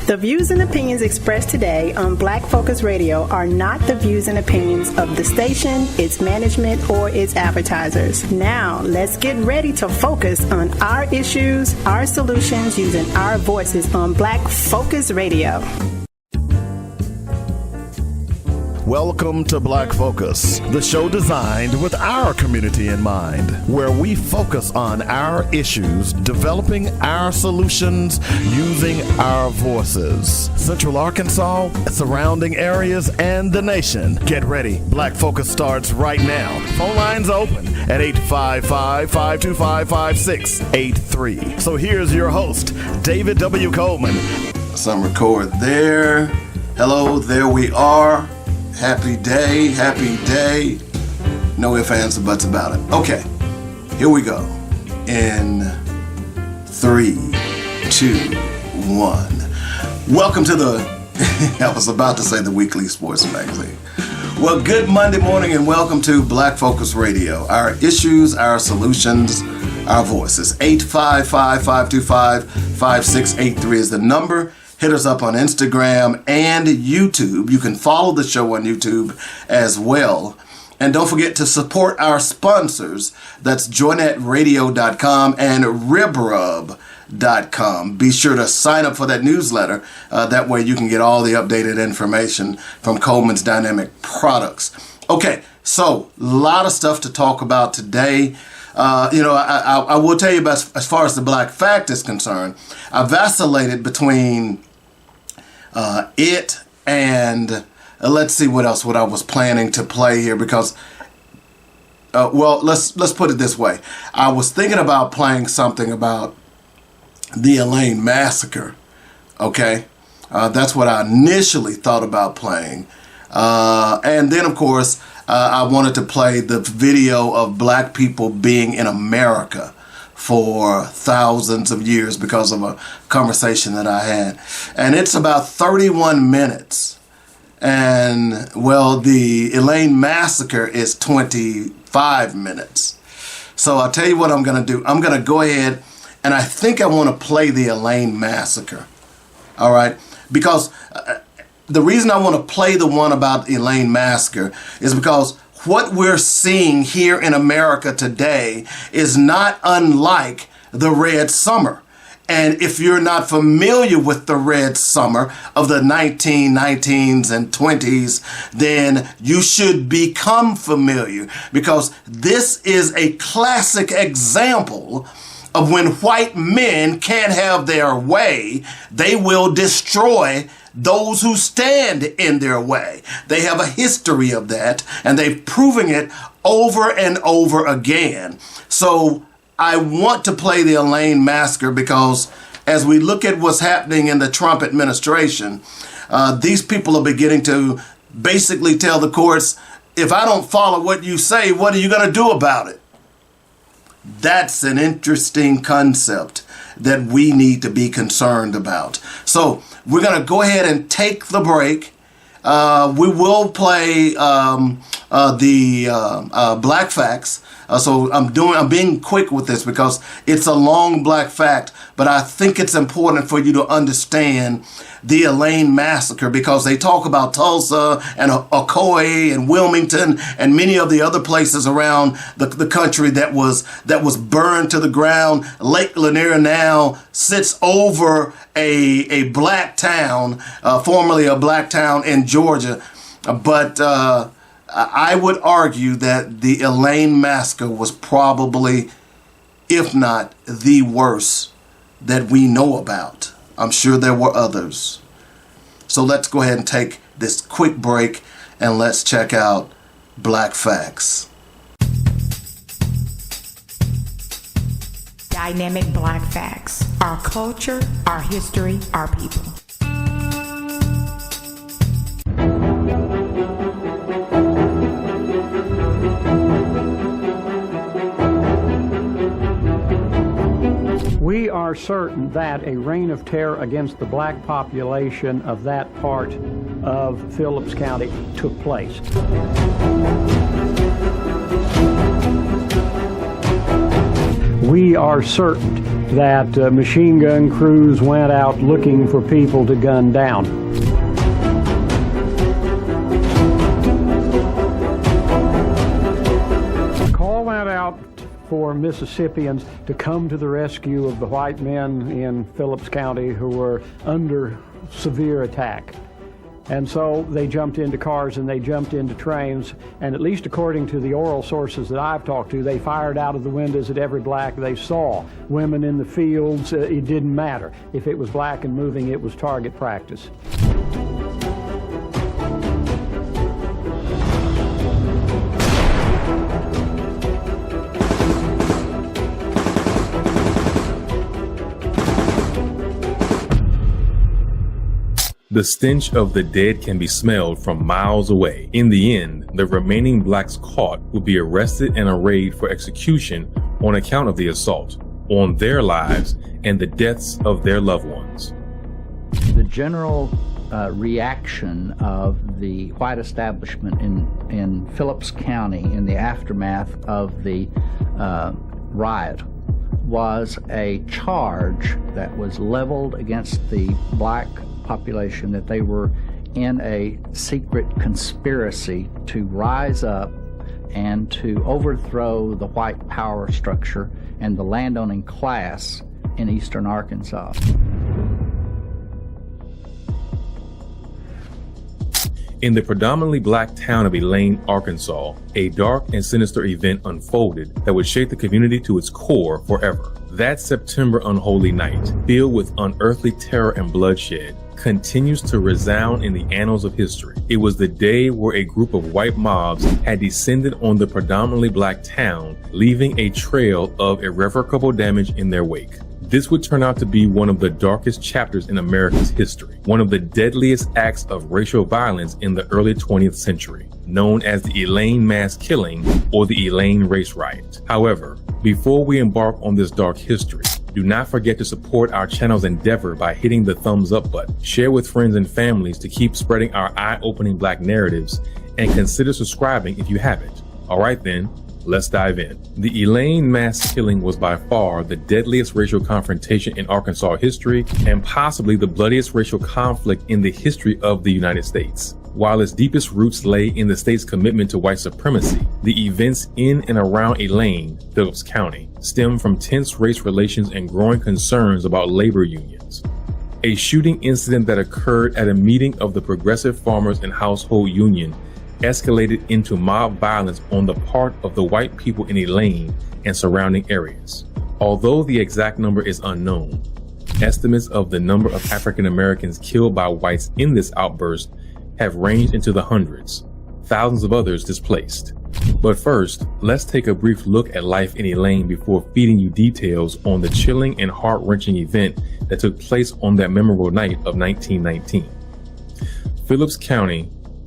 The views and opinions expressed today on Black Focus Radio are not the views and opinions of the station, its management, or its advertisers. Now, let's get ready to focus on our issues, our solutions, using our voices on Black Focus Radio. Welcome to Black Focus, the show designed with our community in mind, where we focus on our issues, developing our solutions, using our voices. Central Arkansas, surrounding areas, and the nation. Get ready. Black Focus starts right now. Phone lines open at 855-525-5683. So here's your host, David W. Coleman. Some record there. Hello, there we are. Happy day, happy day. No ifs, ands, or buts about it. Okay, here we go. In 3, 2, 1. Welcome to the, I was about to say the weekly sports magazine. Well, good Monday morning and welcome to Black Focus Radio. Our issues, our solutions, our voices. 855-525-5683 is the number. Hit us up on Instagram and YouTube. You can follow the show on YouTube as well. And don't forget to support our sponsors. That's joynetradio.com and ribrub.com. Be sure to sign up for that newsletter. That way you can get all the updated information from Coleman's Dynamic Products. Okay, so a lot of stuff to talk about today. I will tell you about, as far as the Black Fact is concerned, I vacillated between it and let's see what I was planning to play here, because let's put it this way. I was thinking about playing something about the Elaine massacre. Okay, that's what I initially thought about playing, and then of course I wanted to play the video of black people being in America for thousands of years because of a conversation that I had. And it's about 31 minutes. And, well, the Elaine massacre is 25 minutes. So I'll tell you what I'm going to do. I'm going to go ahead and I think I want to play the Elaine massacre. All right? Because the reason I want to play the one about the Elaine massacre is because what we're seeing here in America today is not unlike the Red Summer. And if you're not familiar with the Red Summer of the 1919s and 20s, then you should become familiar, because this is a classic example of when white men can't have their way, they will destroy those who stand in their way. They have a history of that, and they've proven it over and over again. So I want to play the Elaine massacre because as we look at what's happening in the Trump administration, these people are beginning to basically tell the courts, if I don't follow what you say, what are you going to do about it? That's an interesting concept that we need to be concerned about. So we're going to go ahead and take the break. We will play the Black Facts. So I'm being quick with this because it's a long Black Fact, but I think it's important for you to understand the Elaine massacre, because they talk about Tulsa and Ocoee and Wilmington and many of the other places around the country that was burned to the ground. Lake Lanier now sits over a black town, formerly a black town in Georgia, but I would argue that the Elaine massacre was probably, if not the worst that we know about. I'm sure there were others. So let's go ahead and take this quick break and let's check out Black Facts. Dynamic Black Facts. Our culture, our history, our people. We are certain that a reign of terror against the black population of that part of Phillips County took place. We are certain that machine gun crews went out looking for people to gun down. Call went out for Mississippians to come to the rescue of the white men in Phillips County who were under severe attack. And so they jumped into cars and they jumped into trains, and at least according to the oral sources that I've talked to, they fired out of the windows at every black they saw. Women in the fields, it didn't matter. If it was black and moving, it was target practice. The stench of the dead can be smelled from miles away. In the end, the remaining blacks caught will be arrested and arraigned for execution on account of the assault on their lives and the deaths of their loved ones. The general reaction of the white establishment in Phillips County in the aftermath of the riot was a charge that was leveled against the black population, that they were in a secret conspiracy to rise up and to overthrow the white power structure and the landowning class in eastern Arkansas. In the predominantly black town of Elaine, Arkansas, a dark and sinister event unfolded that would shake the community to its core forever. That September unholy night, filled with unearthly terror and bloodshed, continues to resound in the annals of history. It was the day where a group of white mobs had descended on the predominantly black town, leaving a trail of irrevocable damage in their wake. This would turn out to be one of the darkest chapters in America's history, one of the deadliest acts of racial violence in the early 20th century, known as the Elaine mass killing or the Elaine race riot. However, before we embark on this dark history, do not forget to support our channel's endeavor by hitting the thumbs up button. Share with friends and families to keep spreading our eye-opening black narratives, and consider subscribing if you haven't. All right then, let's dive in. The Elaine mass killing was by far the deadliest racial confrontation in Arkansas history and possibly the bloodiest racial conflict in the history of the United States. While its deepest roots lay in the state's commitment to white supremacy, the events in and around Elaine, Phillips County, stem from tense race relations and growing concerns about labor unions. A shooting incident that occurred at a meeting of the Progressive Farmers and Household Union escalated into mob violence on the part of the white people in Elaine and surrounding areas. Although the exact number is unknown, estimates of the number of African Americans killed by whites in this outburst have ranged into the hundreds, thousands of others displaced. But first, let's take a brief look at life in Elaine before feeding you details on the chilling and heart-wrenching event that took place on that memorable night of 1919. Phillips County,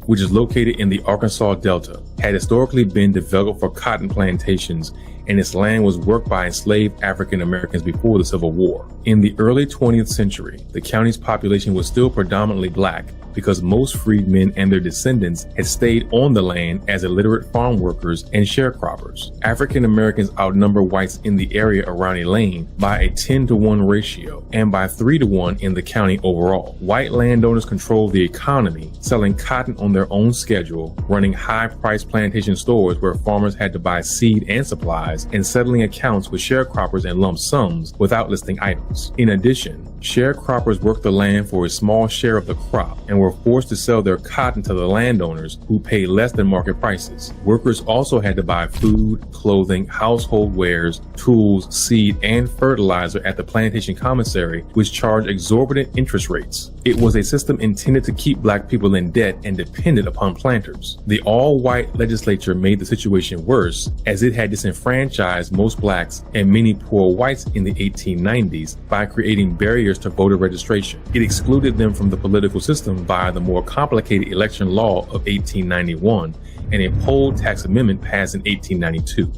which is located in the Arkansas Delta, had historically been developed for cotton plantations, and its land was worked by enslaved African Americans before the Civil War. In the early 20th century, the county's population was still predominantly black because most freedmen and their descendants had stayed on the land as illiterate farm workers and sharecroppers. African Americans outnumber whites in the area around Elaine by a 10-to-1 ratio and by 3-to-1 in the county overall. White landowners controlled the economy, selling cotton on their own schedule, running high-priced plantation stores where farmers had to buy seed and supplies, and settling accounts with sharecroppers in lump sums without listing items. In addition, sharecroppers worked the land for a small share of the crop and were forced to sell their cotton to the landowners who paid less than market prices. Workers also had to buy food, clothing, household wares, tools, seed, and fertilizer at the plantation commissary, which charged exorbitant interest rates. It was a system intended to keep black people in debt and dependent upon planters. The all-white legislature made the situation worse, as it had disenfranchised most blacks and many poor whites in the 1890s by creating barriers to voter registration. It excluded them from the political system via the more complicated election law of 1891 and a poll tax amendment passed in 1892.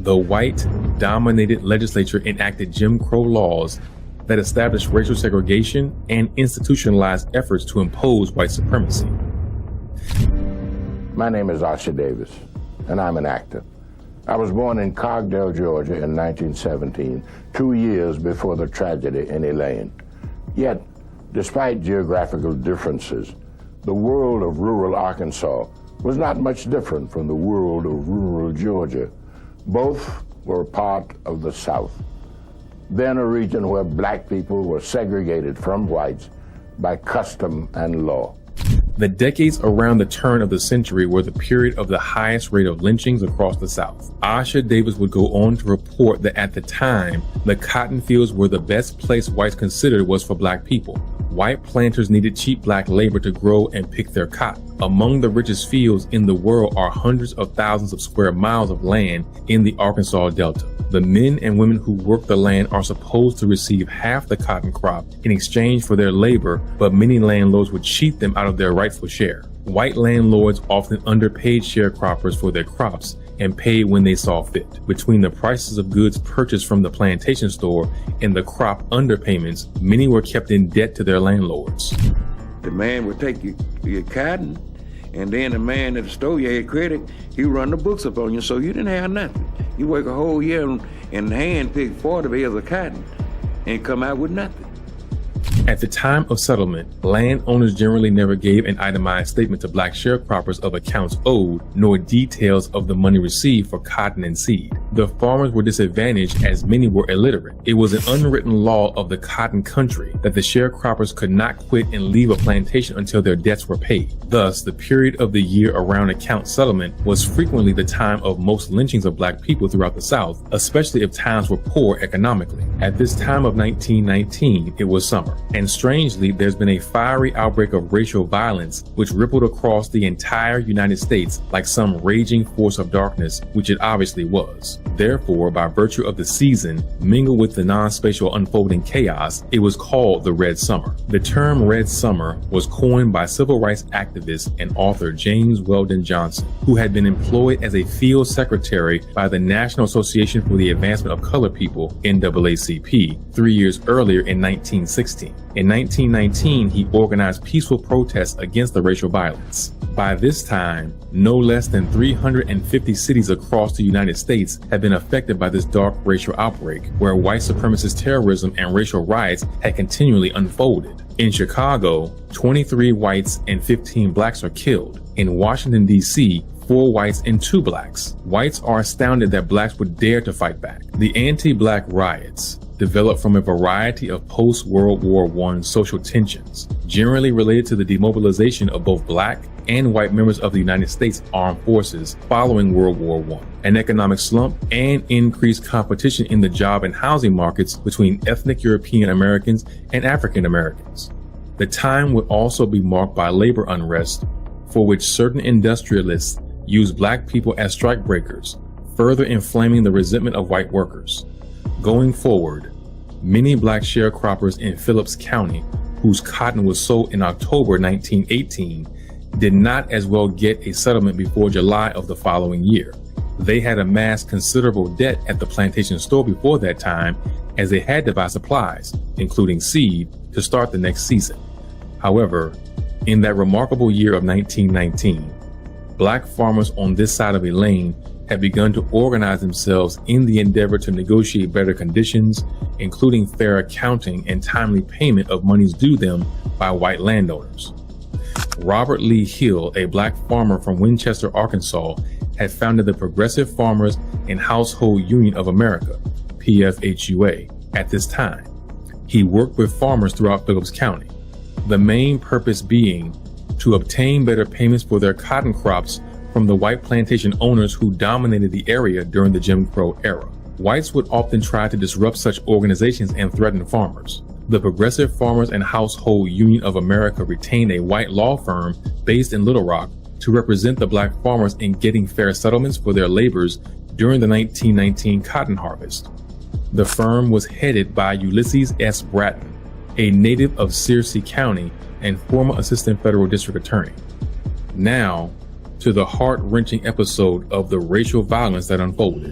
The white-dominated legislature enacted Jim Crow laws that established racial segregation and institutionalized efforts to impose white supremacy. My name is Archie Davis, and I'm an actor. I was born in Cogdell, Georgia in 1917, 2 years before the tragedy in Elaine. Yet, despite geographical differences, the world of rural Arkansas was not much different from the world of rural Georgia. Both were part of the South, then a region where black people were segregated from whites by custom and law. The decades around the turn of the century were the period of the highest rate of lynchings across the South. Asha Davis would go on to report that at the time, the cotton fields were the best place whites considered was for black people. White planters needed cheap black labor to grow and pick their cotton. Among the richest fields in the world are hundreds of thousands of square miles of land in the Arkansas Delta. The men and women who work the land are supposed to receive half the cotton crop in exchange for their labor, but many landlords would cheat them out of their rightful share. White landlords often underpaid sharecroppers for their crops and paid when they saw fit. Between the prices of goods purchased from the plantation store and the crop underpayments, many were kept in debt to their landlords. The man would take your cotton, and then the man at the store, you had credit, he would run the books up on you, so you didn't have nothing. You work a whole year and hand pick 40 bales of cotton and come out with nothing. At the time of settlement, landowners generally never gave an itemized statement to black sharecroppers of accounts owed, nor details of the money received for cotton and seed. The farmers were disadvantaged as many were illiterate. It was an unwritten law of the cotton country that the sharecroppers could not quit and leave a plantation until their debts were paid. Thus, the period of the year around account settlement was frequently the time of most lynchings of black people throughout the South, especially if times were poor economically. At this time of 1919, it was summer. And strangely, there's been a fiery outbreak of racial violence which rippled across the entire United States like some raging force of darkness, which it obviously was. Therefore, by virtue of the season, mingled with the non-spatial unfolding chaos, it was called the Red Summer. The term Red Summer was coined by civil rights activist and author James Weldon Johnson, who had been employed as a field secretary by the National Association for the Advancement of Colored People, NAACP, 3 years earlier in 1916. In 1919, he organized peaceful protests against the racial violence. By this time, no less than 350 cities across the United States had been affected by this dark racial outbreak, where white supremacist terrorism and racial riots had continually unfolded. In Chicago, 23 whites and 15 blacks are killed. In Washington, D.C., 4 whites and 2 blacks. Whites are astounded that blacks would dare to fight back. The anti-black riots developed from a variety of post-World War I social tensions, generally related to the demobilization of both black and white members of the United States Armed Forces following World War I, an economic slump, and increased competition in the job and housing markets between ethnic European Americans and African Americans. The time would also be marked by labor unrest, for which certain industrialists used black people as strikebreakers, further inflaming the resentment of white workers. Going forward, many black sharecroppers in Phillips County, whose cotton was sold in October 1918, did not as well get a settlement before July of the following year. They had amassed considerable debt at the plantation store before that time, as they had to buy supplies, including seed, to start the next season. However, in that remarkable year of 1919, black farmers on this side of Elaine had begun to organize themselves in the endeavor to negotiate better conditions, including fair accounting and timely payment of monies due them by white landowners. Robert Lee Hill, a black farmer from Winchester, Arkansas, had founded the Progressive Farmers and Household Union of America, PFHUA, at this time. He worked with farmers throughout Phillips County, the main purpose being to obtain better payments for their cotton crops from the white plantation owners who dominated the area during the Jim Crow era. Whites would often try to disrupt such organizations and threaten farmers. The Progressive Farmers and Household Union of America retained a white law firm based in Little Rock to represent the black farmers in getting fair settlements for their labors during the 1919 cotton harvest. The firm was headed by Ulysses S. Bratton, a native of Searcy County and former assistant federal district attorney. Now, to the heart-wrenching episode of the racial violence that unfolded.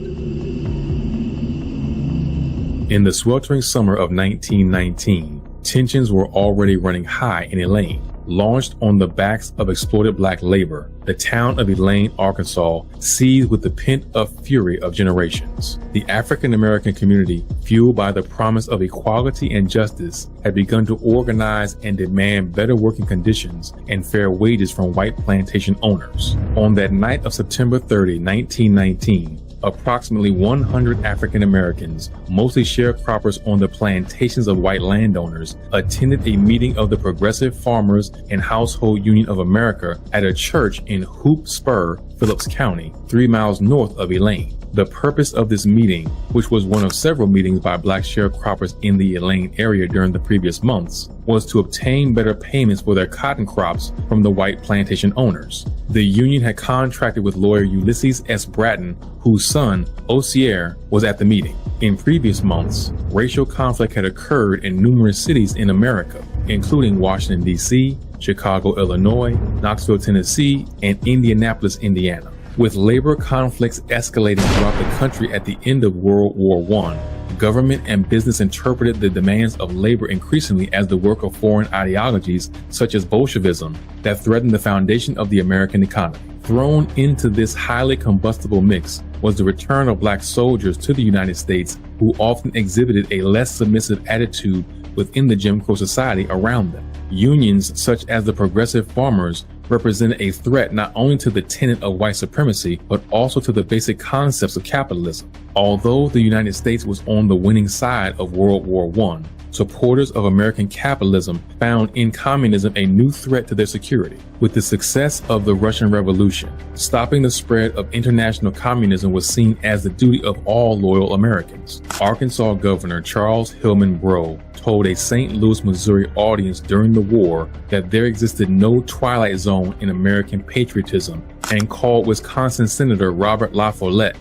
In the sweltering summer of 1919, Tensions were already running high in Elaine. Launched on the backs of exploited black labor, the town of Elaine, Arkansas, seethed with the pent-up fury of generations. The African American community, fueled by the promise of equality and justice, had begun to organize and demand better working conditions and fair wages from white plantation owners. On that night of September 30, 1919, approximately 100 African Americans, mostly sharecroppers on the plantations of white landowners, attended a meeting of the Progressive Farmers and Household Union of America at a church in Hoop Spur, Phillips County, 3 miles north of Elaine. The purpose of this meeting, which was one of several meetings by black sharecroppers in the Elaine area during the previous months, was to obtain better payments for their cotton crops from the white plantation owners. The union had contracted with lawyer Ulysses S. Bratton, whose son, Osier, was at the meeting. In previous months, racial conflict had occurred in numerous cities in America, including Washington, D.C., Chicago, Illinois, Knoxville, Tennessee, and Indianapolis, Indiana. With labor conflicts escalating throughout the country at the end of World War I, government and business interpreted the demands of labor increasingly as the work of foreign ideologies such as Bolshevism that threatened the foundation of the American economy. Thrown into this highly combustible mix was the return of black soldiers to the United States, who often exhibited a less submissive attitude within the Jim Crow society around them. Unions such as the Progressive Farmers represented a threat not only to the tenet of white supremacy, but also to the basic concepts of capitalism. Although the United States was on the winning side of World War I, supporters of American capitalism found in communism a new threat to their security. With the success of the Russian Revolution, stopping the spread of international communism was seen as the duty of all loyal Americans. Arkansas Governor Charles Hillman Breaux told a St. Louis, Missouri audience during the war that there existed no twilight zone in American patriotism, and called Wisconsin Senator Robert La Follette,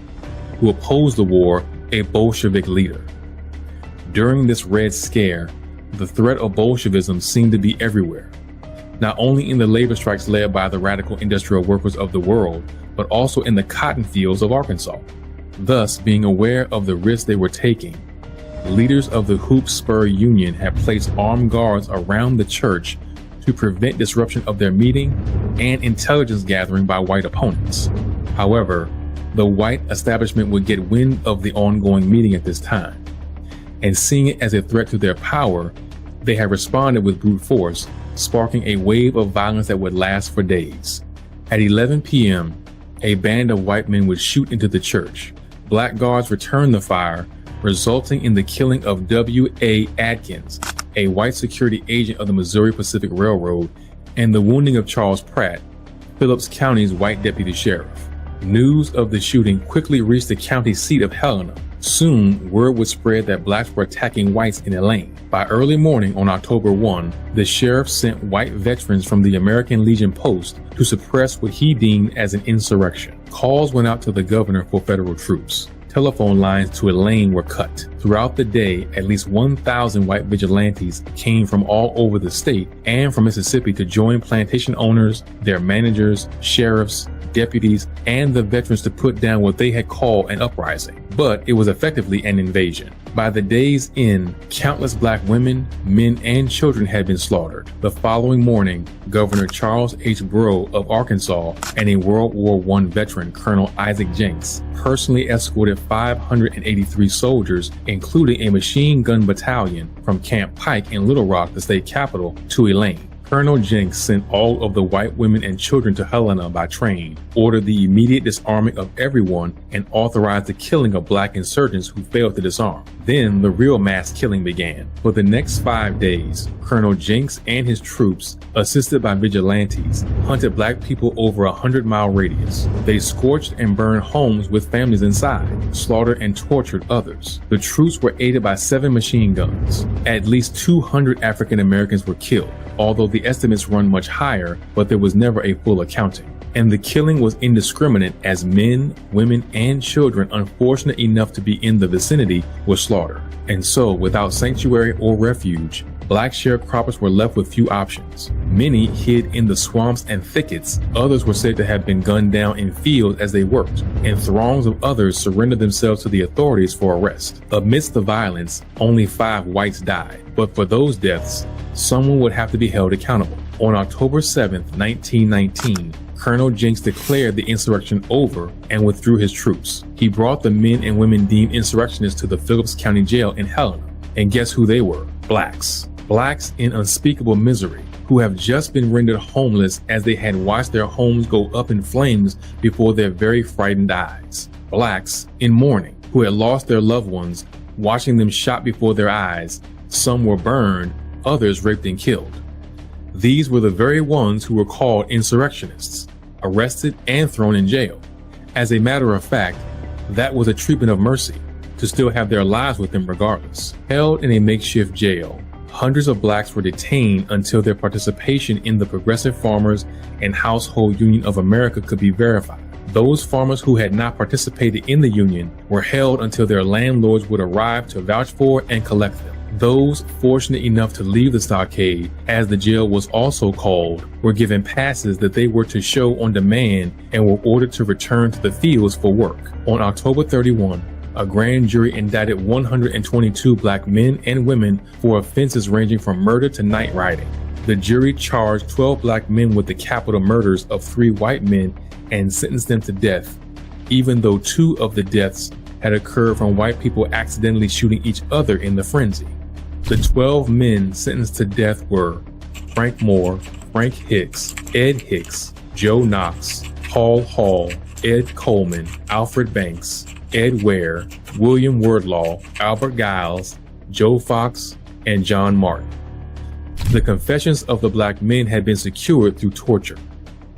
who opposed the war, a Bolshevik leader. During this Red Scare, the threat of Bolshevism seemed to be everywhere, not only in the labor strikes led by the radical industrial workers of the world, but also in the cotton fields of Arkansas. Thus, being aware of the risks they were taking, leaders of the Hoop Spur Union had placed armed guards around the church to prevent disruption of their meeting and intelligence gathering by white opponents. However, the white establishment would get wind of the ongoing meeting at this time, and seeing it as a threat to their power, they had responded with brute force, sparking a wave of violence that would last for days. At 11 p.m., a band of white men would shoot into the church. Black guards returned the fire, resulting in the killing of W.A. Adkins, a white security agent of the Missouri Pacific Railroad, and the wounding of Charles Pratt, Phillips County's white deputy sheriff. News of the shooting quickly reached the county seat of Helena. Soon, word would spread that blacks were attacking whites in Elaine. By early morning on October 1, the sheriff sent white veterans from the American Legion Post to suppress what he deemed as an insurrection. Calls went out to the governor for federal troops. Telephone lines to Elaine were cut. Throughout the day, at least 1,000 white vigilantes came from all over the state and from Mississippi to join plantation owners, their managers, sheriffs, deputies, and the veterans to put down what they had called an uprising. But it was effectively an invasion. By the day's end, countless black women, men, and children had been slaughtered. The following morning, Governor Charles H. Breaux of Arkansas and a World War I veteran, Colonel Isaac Jenks, personally escorted 583 soldiers, including a machine gun battalion, from Camp Pike in Little Rock, the state capital, to Elaine. Colonel Jenks sent all of the white women and children to Helena by train, ordered the immediate disarming of everyone, and authorized the killing of black insurgents who failed to disarm. Then the real mass killing began. For the next 5 days, Colonel Jenks and his troops, assisted by vigilantes, hunted black people over a 100-mile radius. They scorched and burned homes with families inside, slaughtered and tortured others. The troops were aided by 7 machine guns. At least 200 African Americans were killed, although the estimates run much higher, but there was never a full accounting. And the killing was indiscriminate, as men, women, and children unfortunate enough to be in the vicinity were slaughtered. And so, without sanctuary or refuge, Black sharecroppers were left with few options. Many hid in the swamps and thickets, others were said to have been gunned down in fields as they worked, and throngs of others surrendered themselves to the authorities for arrest. Amidst the violence, only 5 whites died, but for those deaths, someone would have to be held accountable. On October 7, 1919, Colonel Jenks declared the insurrection over and withdrew his troops. He brought the men and women deemed insurrectionists to the Phillips County Jail in Helena. And guess who they were? Blacks. Blacks in unspeakable misery, who have just been rendered homeless as they had watched their homes go up in flames before their very frightened eyes. Blacks in mourning, who had lost their loved ones, watching them shot before their eyes. Some were burned, others raped and killed. These were the very ones who were called insurrectionists, arrested and thrown in jail. As a matter of fact, that was a treatment of mercy, to still have their lives with them regardless. Held in a makeshift jail, hundreds of blacks were detained until their participation in the Progressive Farmers and Household Union of America could be verified. Those farmers who had not participated in the union were held until their landlords would arrive to vouch for and collect them. Those fortunate enough to leave the stockade, as the jail was also called, were given passes that they were to show on demand and were ordered to return to the fields for work. On October 31, a grand jury indicted 122 black men and women for offenses ranging from murder to night riding. The jury charged 12 black men with the capital murders of 3 white men and sentenced them to death, even though 2 of the deaths had occurred from white people accidentally shooting each other in the frenzy. The 12 men sentenced to death were Frank Moore, Frank Hicks, Ed Hicks, Joe Knox, Paul Hall, Ed Coleman, Alfred Banks, Ed Ware, William Wardlaw, Albert Giles, Joe Fox, and John Martin. The confessions of the black men had been secured through torture.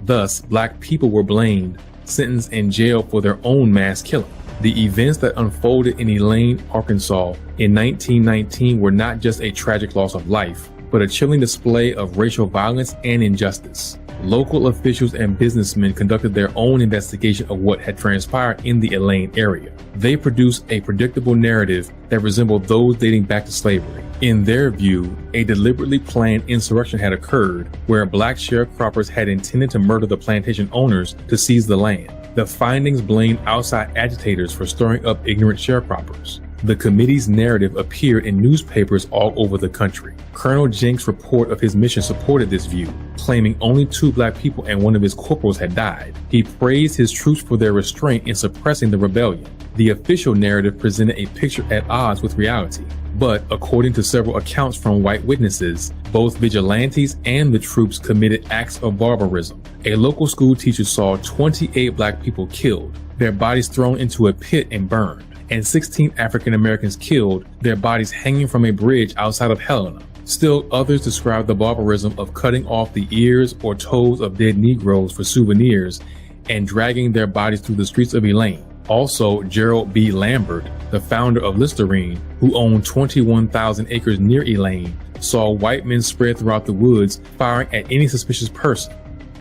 Thus, black people were blamed, sentenced, and jailed for their own mass killing. The events that unfolded in Elaine, Arkansas in 1919 were not just a tragic loss of life, but a chilling display of racial violence and injustice. Local officials and businessmen conducted their own investigation of what had transpired in the Elaine area. They produced a predictable narrative that resembled those dating back to slavery. In their view, a deliberately planned insurrection had occurred where black sharecroppers had intended to murder the plantation owners to seize the land. The findings blamed outside agitators for stirring up ignorant sharecroppers. The committee's narrative appeared in newspapers all over the country. Colonel Jenks' report of his mission supported this view, claiming only 2 black people and one of his corporals had died. He praised his troops for their restraint in suppressing the rebellion. The official narrative presented a picture at odds with reality. But according to several accounts from white witnesses, both vigilantes and the troops committed acts of barbarism. A local school teacher saw 28 black people killed, their bodies thrown into a pit and burned, and 16 African Americans killed, their bodies hanging from a bridge outside of Helena. Still others described the barbarism of cutting off the ears or toes of dead Negroes for souvenirs and dragging their bodies through the streets of Elaine. Also, Gerald B. Lambert, the founder of Listerine, who owned 21,000 acres near Elaine, saw white men spread throughout the woods firing at any suspicious person.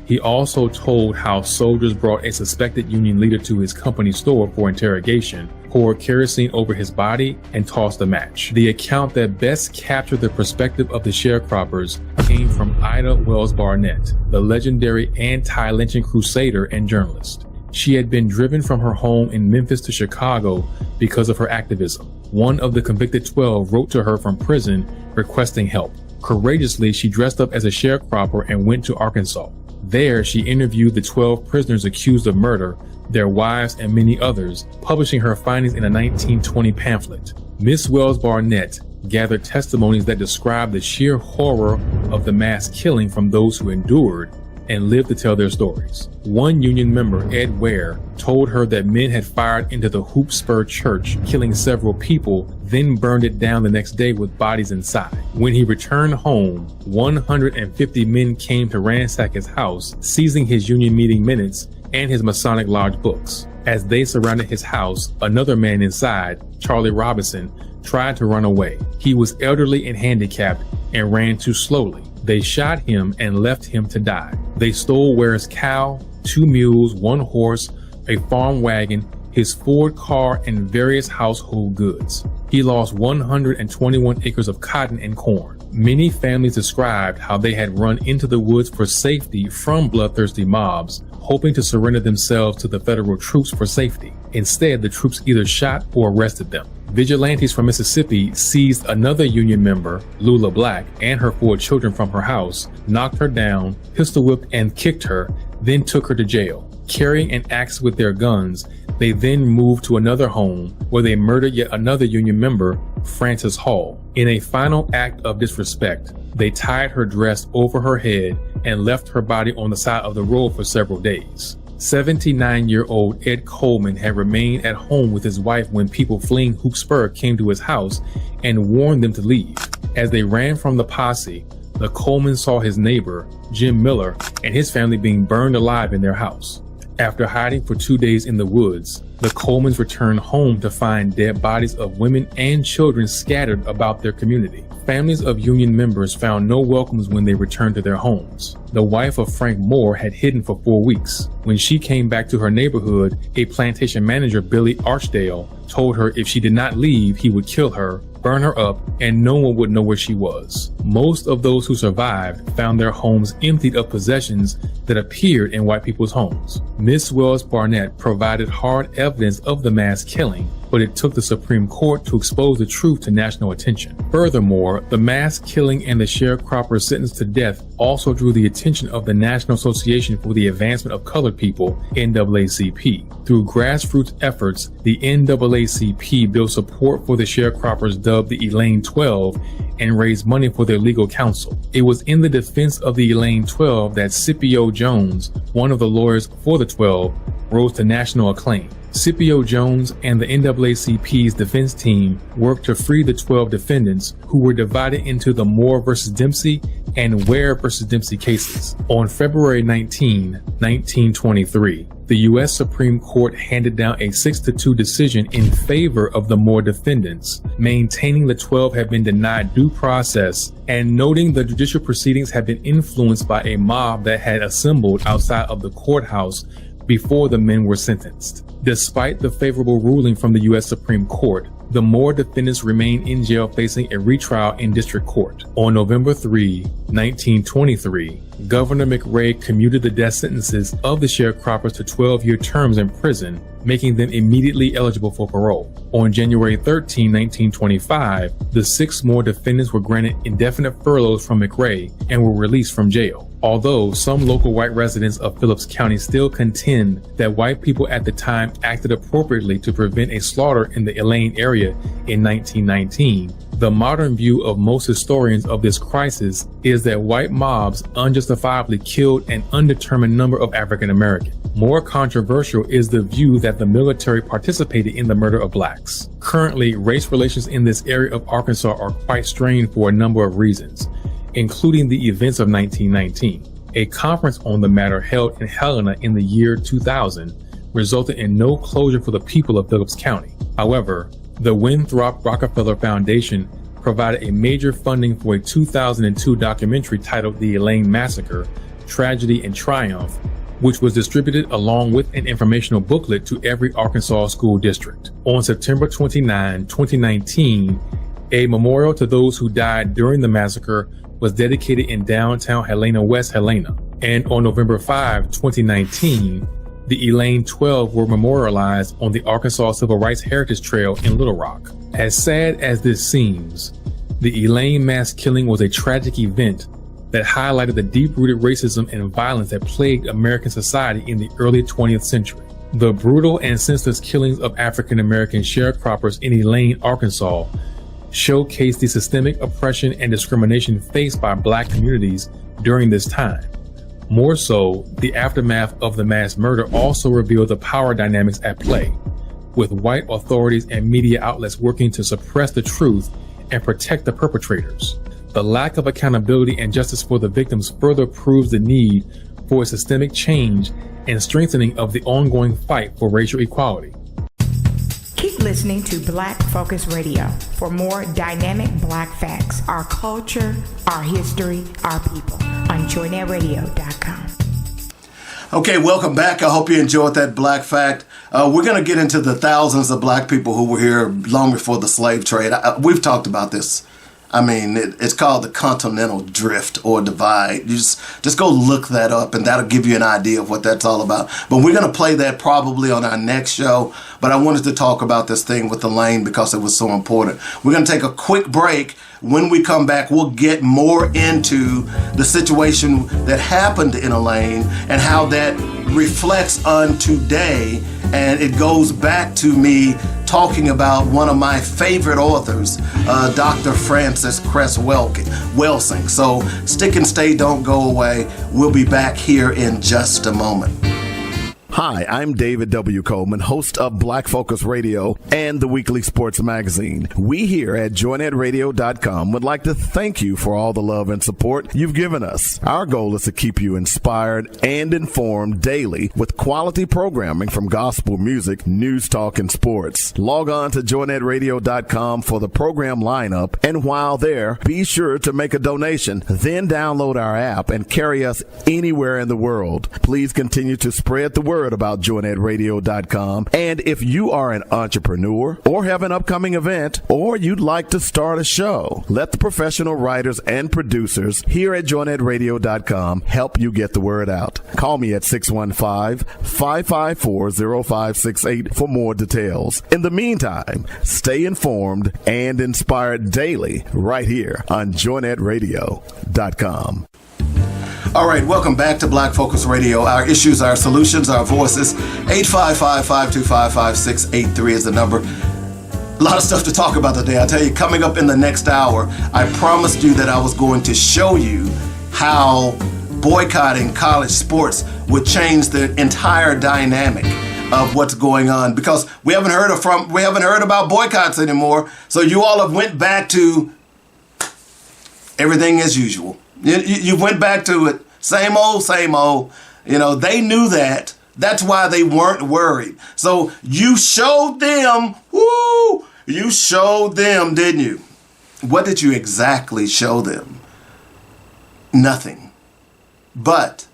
He also told how soldiers brought a suspected Union leader to his company store for interrogation, poured kerosene over his body, and tossed a match. The account that best captured the perspective of the sharecroppers came from Ida Wells Barnett, the legendary anti-lynching crusader and journalist. She had been driven from her home in Memphis to Chicago because of her activism. One of the convicted 12 wrote to her from prison requesting help. Courageously, she dressed up as a sharecropper and went to Arkansas. There, she interviewed the 12 prisoners accused of murder, their wives, and many others, publishing her findings in a 1920 pamphlet. Miss Wells Barnett gathered testimonies that described the sheer horror of the mass killing from those who endured and lived to tell their stories. One Union member, Ed Ware, told her that men had fired into the Hoop Spur Church, killing several people, then burned it down the next day with bodies inside. When he returned home, 150 men came to ransack his house, seizing his Union meeting minutes and his Masonic Lodge books. As they surrounded his house, another man inside, Charlie Robinson, tried to run away. He was elderly and handicapped and ran too slowly. They shot him and left him to die. They stole Ware's cow, 2 mules, 1 horse, a farm wagon, his Ford car, and various household goods. He lost 121 acres of cotton and corn. Many families described how they had run into the woods for safety from bloodthirsty mobs, hoping to surrender themselves to the federal troops for safety. Instead, the troops either shot or arrested them. Vigilantes from Mississippi seized another Union member, Lula Black, and her 4 children from her house, knocked her down, pistol whipped and kicked her, then took her to jail. Carrying an axe with their guns, they then moved to another home where they murdered yet another Union member, Frances Hall. In a final act of disrespect, they tied her dress over her head and left her body on the side of the road for several days. 79-year-old Ed Coleman had remained at home with his wife when people fleeing Hoop Spur came to his house and warned them to leave. As they ran from the posse, the Coleman saw his neighbor, Jim Miller, and his family being burned alive in their house. After hiding for 2 days in the woods, the Colemans returned home to find dead bodies of women and children scattered about their community. Families of Union members found no welcomes when they returned to their homes. The wife of Frank Moore had hidden for 4 weeks. When she came back to her neighborhood, a plantation manager, Billy Archdale, told her if she did not leave, he would kill her, burn her up, and no one would know where she was. Most of those who survived found their homes emptied of possessions that appeared in white people's homes. Miss Wells Barnett provided hard evidence of the mass killing, but it took the Supreme Court to expose the truth to national attention. Furthermore, the mass killing and the sharecroppers sentenced to death also drew the attention of the National Association for the Advancement of Colored People, NAACP. Through grassroots efforts, the NAACP built support for the sharecroppers dubbed the Elaine 12 and raised money for their legal counsel. It was in the defense of the Elaine 12 that Scipio Jones, one of the lawyers for the 12, rose to national acclaim. Scipio Jones and the NAACP's defense team worked to free the 12 defendants who were divided into the Moore versus Dempsey and Ware versus Dempsey cases. On February 19, 1923, the U.S. Supreme Court handed down a 6-2 decision in favor of the Moore defendants, maintaining the 12 had been denied due process and noting the judicial proceedings had been influenced by a mob that had assembled outside of the courthouse before the men were sentenced. Despite the favorable ruling from the U.S. Supreme Court, the Moore defendants remained in jail facing a retrial in district court. On November 3, 1923, Governor McRae commuted the death sentences of the sharecroppers to 12-year terms in prison, making them immediately eligible for parole. On January 13, 1925, the 6 Moore defendants were granted indefinite furloughs from McRae and were released from jail. Although some local white residents of Phillips County still contend that white people at the time acted appropriately to prevent a slaughter in the Elaine area in 1919, the modern view of most historians of this crisis is that white mobs unjustifiably killed an undetermined number of African Americans. More controversial is the view that the military participated in the murder of blacks. Currently, race relations in this area of Arkansas are quite strained for a number of reasons, including the events of 1919. A conference on the matter held in Helena in the year 2000 resulted in no closure for the people of Phillips County. However, the Winthrop Rockefeller Foundation provided a major funding for a 2002 documentary titled The Elaine Massacre, Tragedy and Triumph, which was distributed along with an informational booklet to every Arkansas school district. On September 29, 2019, a memorial to those who died during the massacre was dedicated in downtown Helena, West Helena. And on November 5, 2019, the Elaine 12 were memorialized on the Arkansas Civil Rights Heritage Trail in Little Rock. As sad as this seems, the Elaine mass killing was a tragic event that highlighted the deep-rooted racism and violence that plagued American society in the early 20th century. The brutal and senseless killings of African American sharecroppers in Elaine, Arkansas, showcase the systemic oppression and discrimination faced by Black communities during this time. More so, the aftermath of the mass murder also revealed the power dynamics at play, with white authorities and media outlets working to suppress the truth and protect the perpetrators. The lack of accountability and justice for the victims further proves the need for a systemic change and strengthening of the ongoing fight for racial equality. Keep listening to Black Focus Radio for more dynamic Black facts, our culture, our history, our people on joynetradio.com. Okay, welcome back. I hope you enjoyed that Black fact. We're going to get into the thousands of Black people who were here long before the slave trade. We've talked about this, I mean, it's called the Continental Drift or Divide. You just go look that up, and that'll give you an idea of what that's all about. But we're going to play that probably on our next show. But I wanted to talk about this thing with the lane because it was so important. We're going to take a quick break. When we come back, we'll get more into the situation that happened in Elaine and how that reflects on today. And it goes back to me talking about one of my favorite authors, Dr. Francis Cress Welsing. So stick and stay, don't go away. We'll be back here in just a moment. Hi, I'm David W. Coleman, host of Black Focus Radio and the Weekly Sports Magazine. We here at joynetradio.com would like to thank you for all the love and support you've given us. Our goal is to keep you inspired and informed daily with quality programming from gospel music, news, talk, and sports. Log on to joynetradio.com for the program lineup, and while there, be sure to make a donation. Then download our app and carry us anywhere in the world. Please continue to spread the word about joynetradio.com. And if you are an entrepreneur or have an upcoming event or you'd like to start a show, let the professional writers and producers here at joynetradio.com help you get the word out. Call me at 615-554-0568 for more details. In the meantime, stay informed and inspired daily right here on joynetradio.com. All right, welcome back to Black Focus Radio. Our issues, our solutions, our voices. 855-525-5683 is the number. A lot of stuff to talk about today. I tell you, coming up in the next hour, I promised you that I was going to show you how boycotting college sports would change the entire dynamic of what's going on, because we haven't heard about boycotts anymore. So you all have went back to everything as usual. You went back to it. Same old, same old. You know, they knew that. That's why they weren't worried. So you showed them, you showed them, didn't you? What did you exactly show them? Nothing. But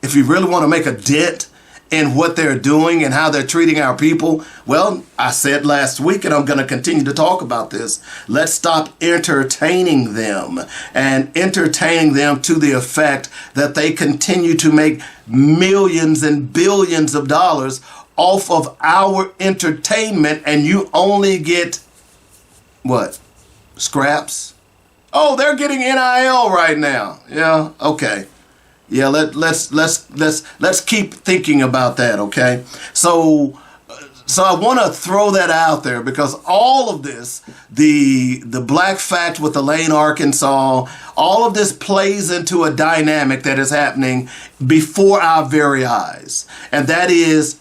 if you really want to make a dent in what they're doing and how they're treating our people, well, I said last week, and I'm going to continue to talk about this, let's stop entertaining them and entertaining them to the effect that they continue to make millions and billions of dollars off of our entertainment, and you only get, what, scraps? Oh, they're getting NIL right now. Yeah, okay. Yeah, let's keep thinking about that, okay? So I want to throw that out there, because all of this, the black fact with Elaine, Arkansas, all of this plays into a dynamic that is happening before our very eyes. And that is,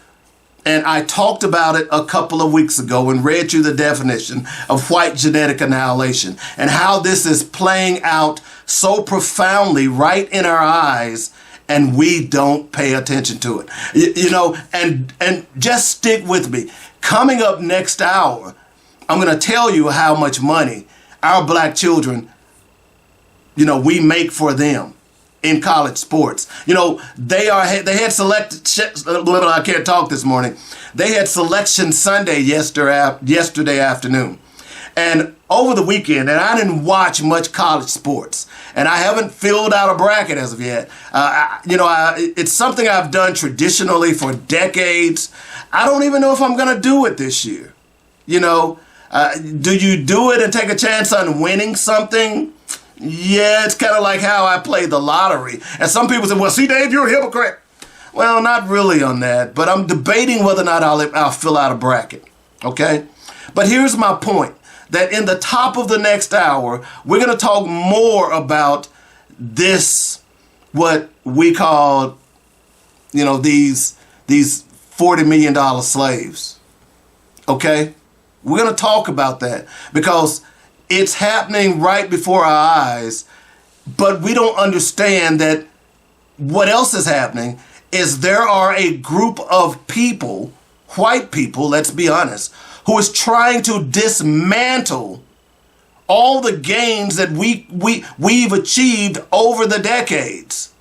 and I talked about it a couple of weeks ago and read you the definition of white genetic annihilation and how this is playing out so profoundly right in our eyes, and we don't pay attention to it. You know, and just stick with me. Coming up next hour, I'm going to tell you how much money our black children, you know, we make for them in college sports. You know, they had I can't talk this morning. They had Selection Sunday yesterday afternoon. And over the weekend, and I didn't watch much college sports, and I haven't filled out a bracket as of yet. It's something I've done traditionally for decades. I don't even know if I'm going to do it this year. You know, do you do it and take a chance on winning something? Yeah, it's kind of like how I play the lottery. And some people say, well, see, Dave, you're a hypocrite. Well, not really on that, but I'm debating whether or not I'll fill out a bracket, okay? But here's my point, that in the top of the next hour, we're going to talk more about this, what we call, you know, these $40 million slaves, okay? We're going to talk about that because it's happening right before our eyes, but we don't understand that what else is happening is there are a group of people, white people, let's be honest, who is trying to dismantle all the gains that we've achieved over the decades.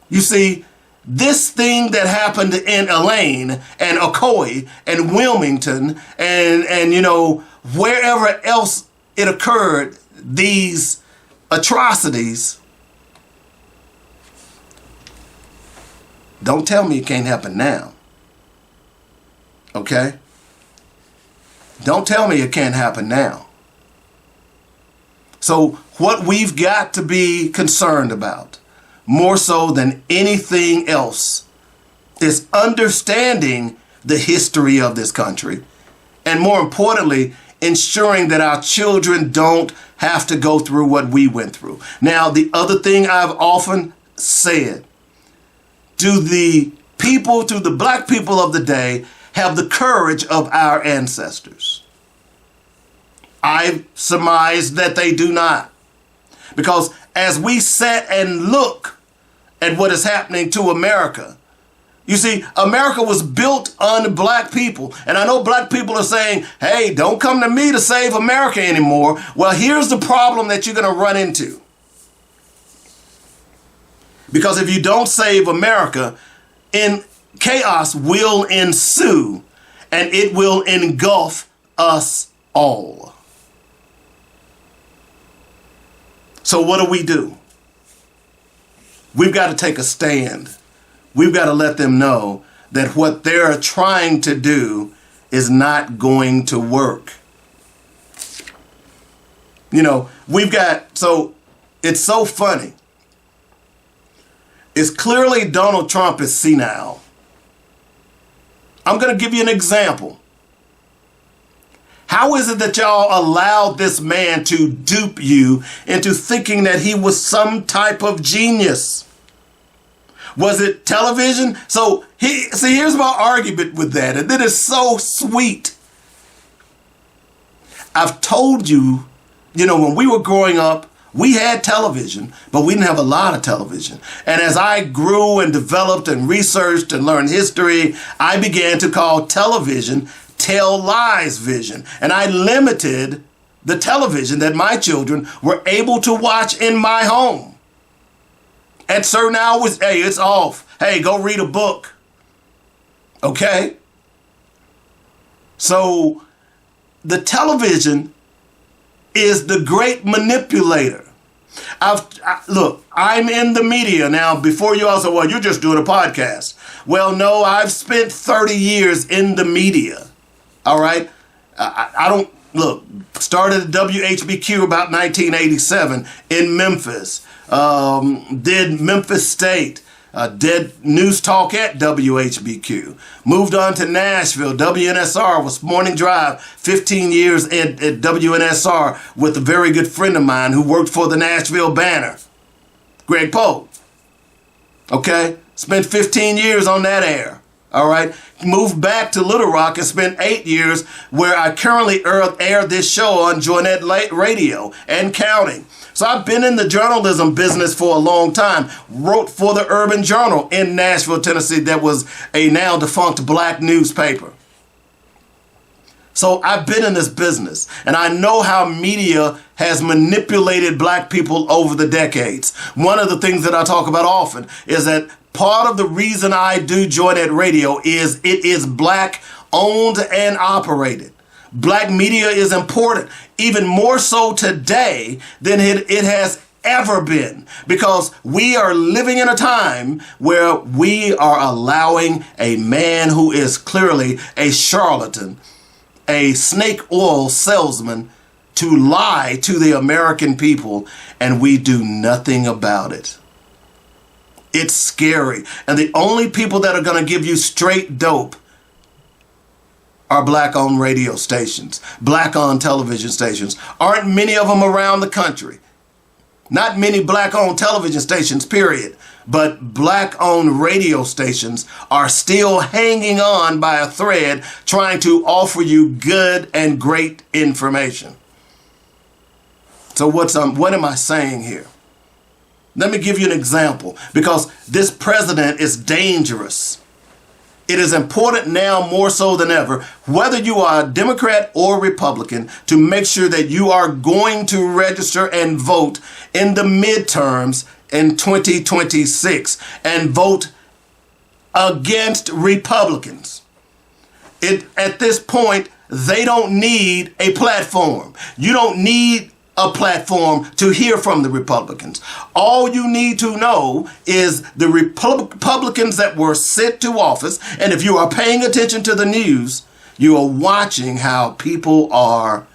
You see, this thing that happened in Elaine and Ocoee and Wilmington and you know, wherever else it occurred, these atrocities, don't tell me it can't happen now. Okay? Don't tell me it can't happen now. So what we've got to be concerned about, more so than anything else, is understanding the history of this country, and more importantly, ensuring that our children don't have to go through what we went through. Now, the other thing I've often said, do the black people of the day have the courage of our ancestors? I surmise that they do not. Because as we sit and look at what is happening to America, you see, America was built on black people. And I know black people are saying, hey, don't come to me to save America anymore. Well, here's the problem that you're going to run into. Because if you don't save America, chaos will ensue, and it will engulf us all. So what do? We've got to take a stand. We've got to let them know that what they're trying to do is not going to work. You know, so it's so funny. It's clearly Donald Trump is senile. I'm going to give you an example. How is it that y'all allowed this man to dupe you into thinking that he was some type of genius? Was it television? So here's my argument with that, and it is so sweet. I've told you, when we were growing up, we had television, but we didn't have a lot of television. And as I grew and developed and researched and learned history, I began to call television tell lies vision. And I limited the television that my children were able to watch in my home. At certain hours, hey, it's off. Hey, go read a book. Okay? So the television is the great manipulator. Look, I'm in the media now. Before you all say, well, you're just doing a podcast. Well, no, I've spent 30 years in the media. All right? I don't, look, started at WHBQ about 1987 in Memphis. Did Memphis State. Did news talk at WHBQ. Moved on to Nashville. WNSR was Morning Drive. 15 years at WNSR with a very good friend of mine who worked for the Nashville Banner, Greg Poe. Okay? Spent 15 years on that air. All right? Moved back to Little Rock and spent 8 years where I currently air this show on Joynet Radio and counting. So I've been in the journalism business for a long time. Wrote for the Urban Journal in Nashville, Tennessee, that was a now defunct black newspaper. So I've been in this business, and I know how media has manipulated black people over the decades. One of the things that I talk about often is that part of the reason I do Joynet Radio is it is black owned and operated. Black media is important, even more so today than it has ever been, because we are living in a time where we are allowing a man who is clearly a charlatan, a snake oil salesman, to lie to the American people, and we do nothing about it. It's scary. And the only people that are going to give you straight dope are black-owned radio stations, black-owned television stations. Aren't many of them around the country. Not many black-owned television stations, period. But black-owned radio stations are still hanging on by a thread, trying to offer you good and great information. So what am I saying here? Let me give you an example, because this president is dangerous. It is important now more so than ever, whether you are a Democrat or Republican, to make sure that you are going to register and vote in the midterms in 2026 and vote against Republicans. At this point, they don't need a platform. You don't need a platform to hear from the Republicans. All you need to know is the Republicans that were sent to office, and if you are paying attention to the news, you are watching how people are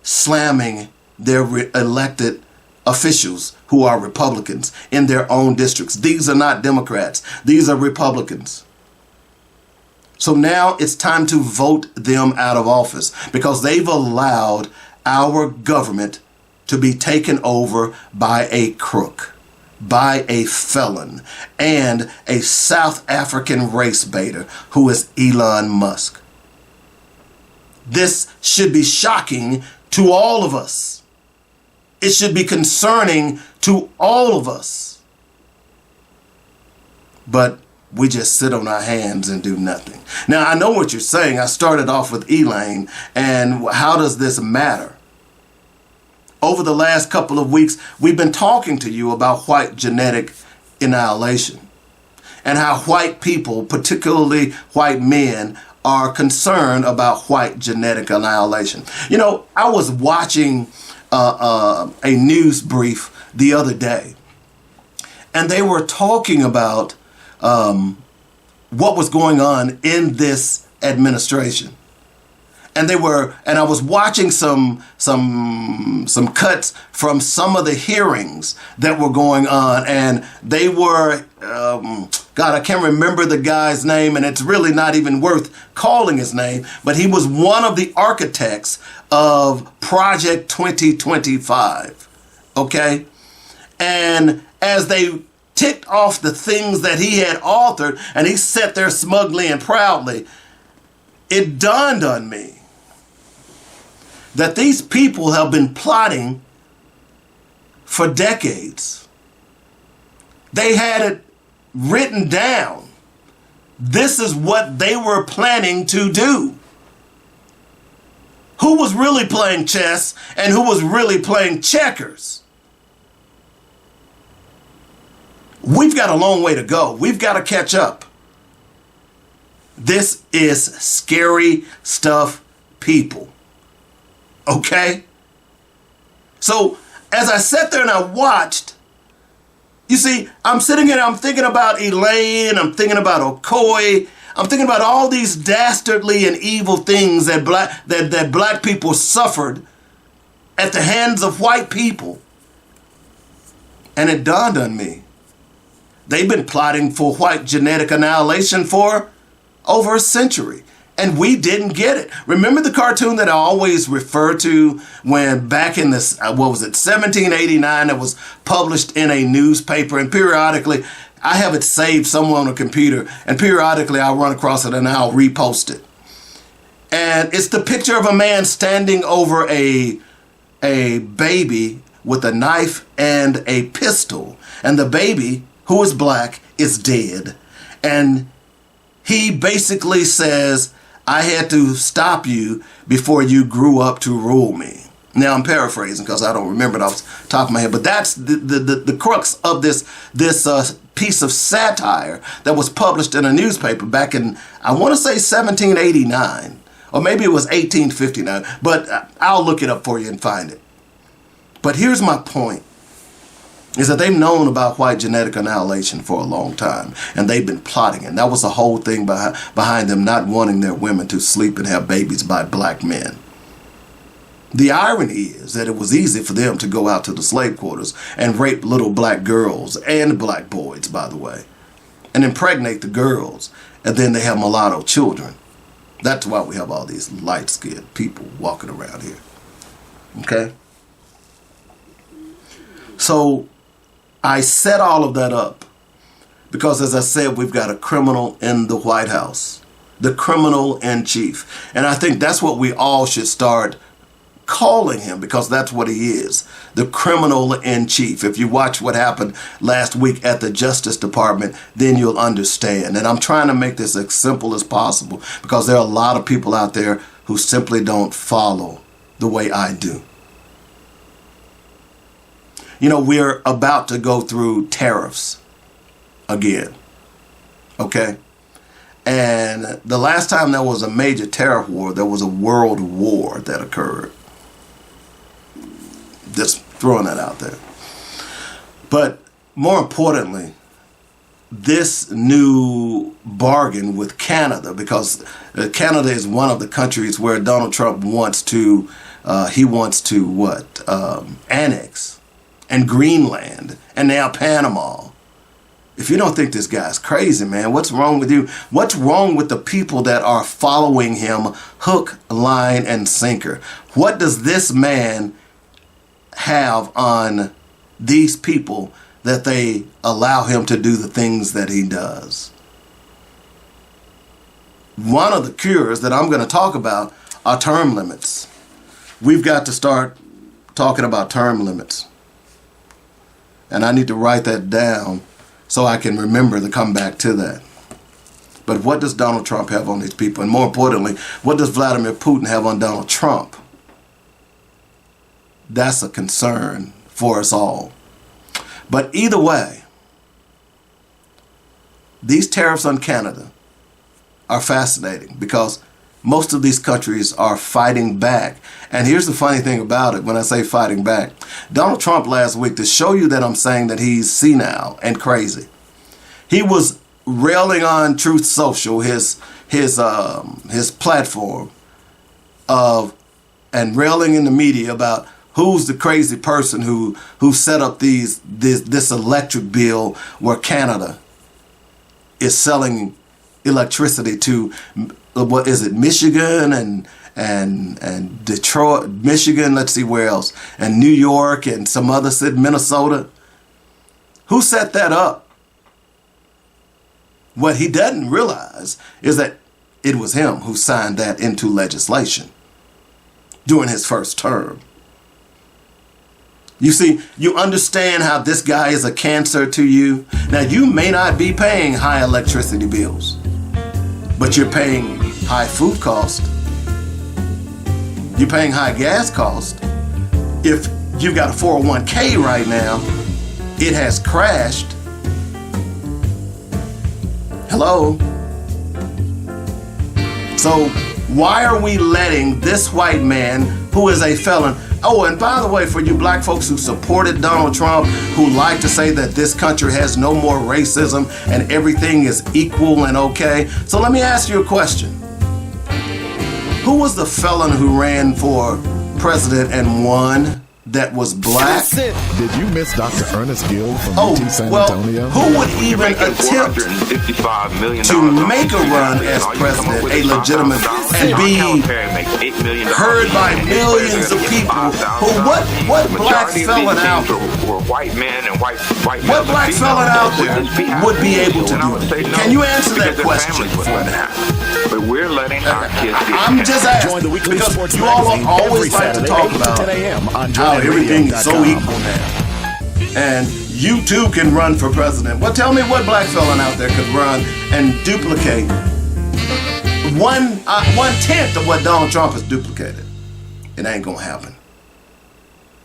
slamming their elected officials who are Republicans in their own districts. These are not Democrats. These are Republicans. So now it's time to vote them out of office because they've allowed our government to be taken over by a crook, by a felon, and a South African race baiter who is Elon Musk. This should be shocking to all of us. It should be concerning to all of us. But we just sit on our hands and do nothing. Now, I know what you're saying. I started off with Elaine, and how does this matter? Over the last couple of weeks, we've been talking to you about white genetic annihilation and how white people, particularly white men, are concerned about white genetic annihilation. You know, I was watching a news brief the other day, and they were talking about what was going on in this administration. And I was watching some cuts from some of the hearings that were going on, and they were, God, I can't remember the guy's name, and it's really not even worth calling his name, but he was one of the architects of Project 2025, okay? And as they ticked off the things that he had authored, and he sat there smugly and proudly, it dawned on me that these people have been plotting for decades. They had it written down. This is what they were planning to do. Who was really playing chess and who was really playing checkers? We've got a long way to go. We've got to catch up. This is scary stuff, people. Okay? So as I sat there and I watched, you see, I'm sitting here, I'm thinking about Elaine, I'm thinking about Okoye, I'm thinking about all these dastardly and evil things that black people suffered at the hands of white people. And it dawned on me, they've been plotting for white genetic annihilation for over a century. And we didn't get it. Remember the cartoon that I always refer to when back in this, 1789, it was published in a newspaper, and periodically, I have it saved somewhere on a computer, and periodically I'll run across it and I'll repost it. And it's the picture of a man standing over a baby with a knife and a pistol. And the baby, who is black, is dead. And he basically says, I had to stop you before you grew up to rule me. Now I'm paraphrasing because I don't remember it off the top of my head, but that's the crux of this piece of satire that was published in a newspaper back in, I want to say 1789, or maybe it was 1859, but I'll look it up for you and find it. But here's my point, is that they've known about white genetic annihilation for a long time, and they've been plotting it. That was the whole thing behind them not wanting their women to sleep and have babies by black men. The irony is that it was easy for them to go out to the slave quarters and rape little black girls and black boys, by the way, and impregnate the girls, and then they have mulatto children. That's why we have all these light-skinned people walking around here. Okay? So I set all of that up because, as I said, we've got a criminal in the White House, the criminal in chief. And I think that's what we all should start calling him, because that's what he is, the criminal in chief. If you watch what happened last week at the Justice Department, then you'll understand. And I'm trying to make this as simple as possible because there are a lot of people out there who simply don't follow the way I do. You know, we're about to go through tariffs again, okay? And the last time there was a major tariff war, there was a world war that occurred. Just throwing that out there. But more importantly, this new bargain with Canada, because Canada is one of the countries where Donald Trump wants to, annex, and Greenland, and now Panama. If you don't think this guy's crazy, man, what's wrong with you? What's wrong with the people that are following him hook, line, and sinker? What does this man have on these people that they allow him to do the things that he does? One of the cures that I'm going to talk about are term limits. We've got to start talking about term limits. And I need to write that down so I can remember to come back to that. But what does Donald Trump have on these people? And more importantly, what does Vladimir Putin have on Donald Trump? That's a concern for us all. But either way, these tariffs on Canada are fascinating because most of these countries are fighting back. And here's the funny thing about it when I say fighting back. Donald Trump last week, to show you that I'm saying that he's senile and crazy, he was railing on Truth Social, his platform, and railing in the media about who's the crazy person who set up this electric bill where Canada is selling electricity to, what is it, Michigan and Detroit, Michigan, let's see where else, and New York and some other city, Minnesota. Who set that up? What he doesn't realize is that it was him who signed that into legislation during his first term. You see, you understand how this guy is a cancer to you. Now, you may not be paying high electricity bills, but you're paying high food cost. You're paying high gas cost. If you've got a 401k right now, it has crashed. Hello? So why are we letting this white man who is a felon? Oh, and by the way, for you black folks who supported Donald Trump, who like to say that this country has no more racism and everything is equal and okay. So let me ask you a question. Who was the felon who ran for president and won that was black? Did you miss Dr. Ernest Gill from UT San Antonio? Who would even attempt to make a run as president, a legitimate, and be heard by millions of people? What black felon out there? What black felon out there would be able to do it? Can you answer that question for me? But we're letting our kids be. I'm just asking because you all always like to talk about how everything is so equal now, and you too can run for president. Well, tell me what black felon out there could run and duplicate 1/10 of what Donald Trump has duplicated. It ain't gonna happen.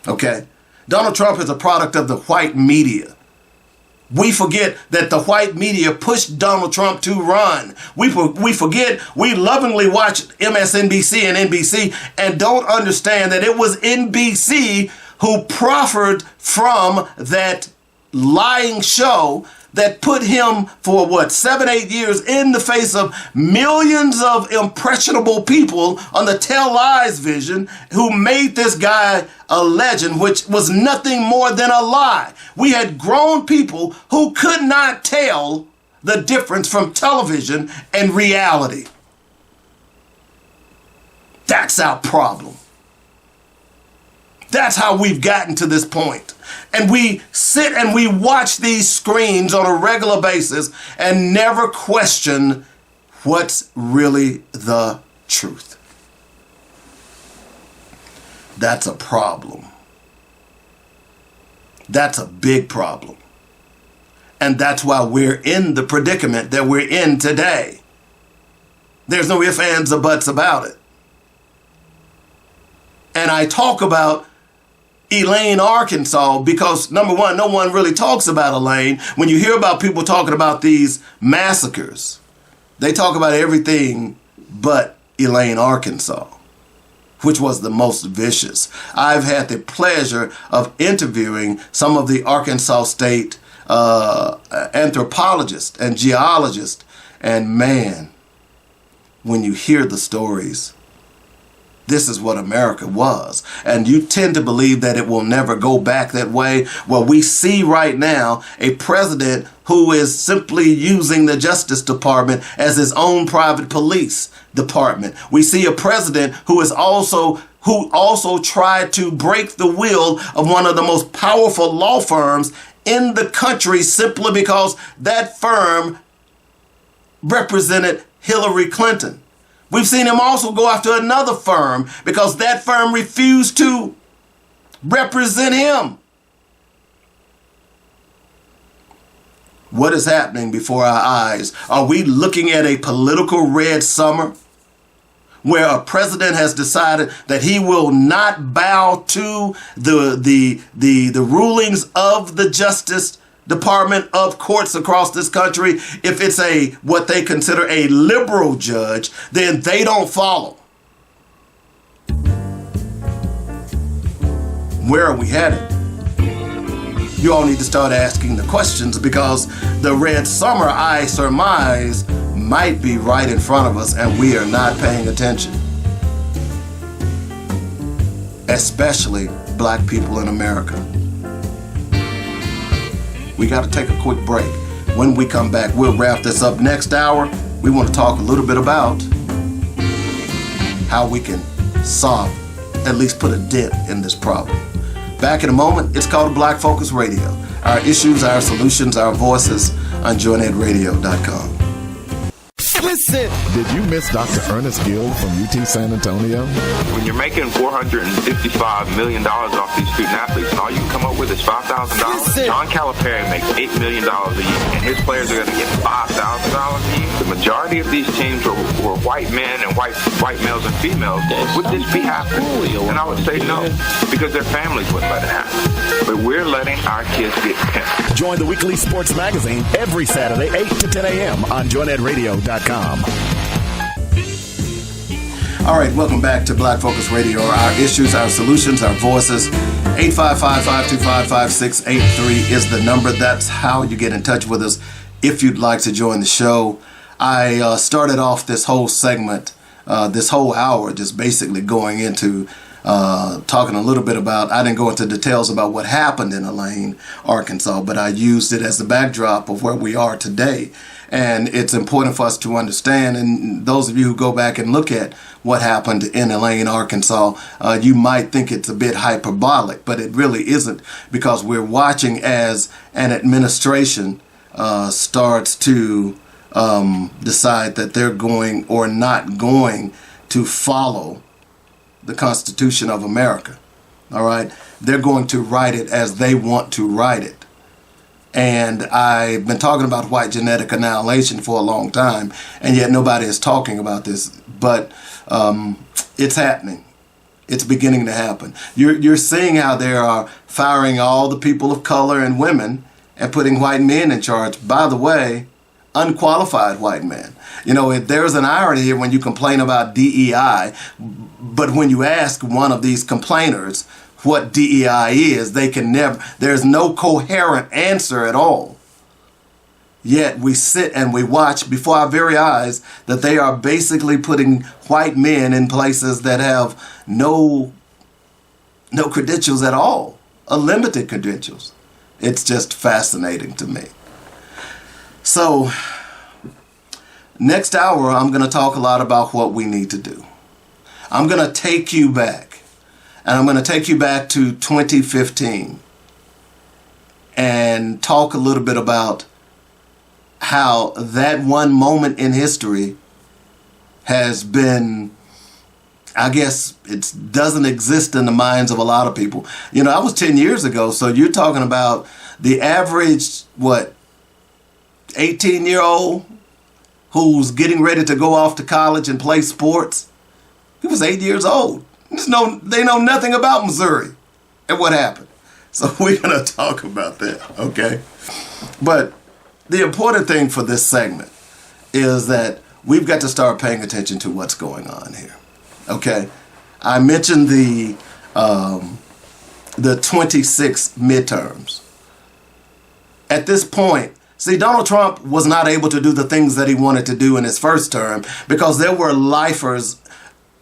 Okay, Donald Trump is a product of the white media. We forget that the white media pushed Donald Trump to run. We forget, we lovingly watch MSNBC and NBC and don't understand that it was NBC who proffered from that lying show that put him for 7-8 years in the face of millions of impressionable people on the Tell Lies vision who made this guy a legend, which was nothing more than a lie. We had grown people who could not tell the difference from television and reality. That's our problem. That's how we've gotten to this point. And we sit and we watch these screens on a regular basis and never question what's really the truth. That's a problem. That's a big problem. And that's why we're in the predicament that we're in today. There's no ifs, ands, or buts about it. And I talk about Elaine, Arkansas, because number one, no one really talks about Elaine. When you hear about people talking about these massacres, they talk about everything but Elaine, Arkansas. which was the most vicious. I've had the pleasure of interviewing some of the Arkansas State anthropologists and geologists, and man, when you hear the stories, this is what America was. And you tend to believe that it will never go back that way. Well, we see right now a president who is simply using the Justice Department as his own private police department. We see a president who also tried to break the will of one of the most powerful law firms in the country simply because that firm represented Hillary Clinton. We've seen him also go after another firm because that firm refused to represent him. What is happening before our eyes? Are we looking at a political red summer where a president has decided that he will not bow to the rulings of the Justice Department, of courts across this country? If it's what they consider a liberal judge, then they don't follow. Where are we headed? You all need to start asking the questions, because the red summer, I surmise, might be right in front of us and we are not paying attention. Especially black people in America. We got to take a quick break. When we come back, we'll wrap this up. Next hour, we want to talk a little bit about how we can solve, at least put a dent in this problem. Back in a moment. It's called Black Focus Radio. Our issues, our solutions, our voices on joynetradio.com. Listen! Did you miss Dr. Ernest Gill from UT San Antonio? When you're making $455 million off these student athletes and all you can come up with is $5,000, John Calipari makes $8 million a year, and his players are going to get $5,000 a year. The majority of these teams were white men and white males and females. Would this be happening? And I would say no, because their families wouldn't let it happen. But we're letting our kids get pimped. Join the weekly sports magazine every Saturday, 8 to 10 a.m. on joynetradio.com. All right, welcome back to Black Focus Radio. Our issues, our solutions, our voices. 855-525-5683 is the number. That's how you get in touch with us if you'd like to join the show. I started off this whole segment, this whole hour, just basically going into talking a little bit about, I didn't go into details about what happened in Elaine, Arkansas, but I used it as the backdrop of where we are today. And it's important for us to understand, and those of you who go back and look at what happened in Elaine, Arkansas, you might think it's a bit hyperbolic, but it really isn't, because we're watching as an administration starts to decide that they're going or not going to follow the Constitution of America. All right? They're going to write it as they want to write it. And I've been talking about white genetic annihilation for a long time, and yet nobody is talking about this. But it's happening. It's beginning to happen. You're seeing how they are firing all the people of color and women and putting white men in charge. By the way, unqualified white men. You know, there's an irony here when you complain about DEI, but when you ask one of these complainers what DEI is, there's no coherent answer at all. Yet we sit and we watch before our very eyes that they are basically putting white men in places that have no credentials at all, limited credentials. It's just fascinating to me. So, next hour, I'm going to talk a lot about what we need to do. I'm going to take you back. And I'm going to take you back to 2015 and talk a little bit about how that one moment in history has been, I guess it doesn't exist in the minds of a lot of people. You know, I was 10 years ago, so you're talking about the average, 18-year-old who's getting ready to go off to college and play sports. He was 8 years old. They know nothing about Missouri and what happened. So we're going to talk about that, okay? But the important thing for this segment is that we've got to start paying attention to what's going on here, okay? I mentioned the 26 midterms. At this point, see, Donald Trump was not able to do the things that he wanted to do in his first term because there were lifers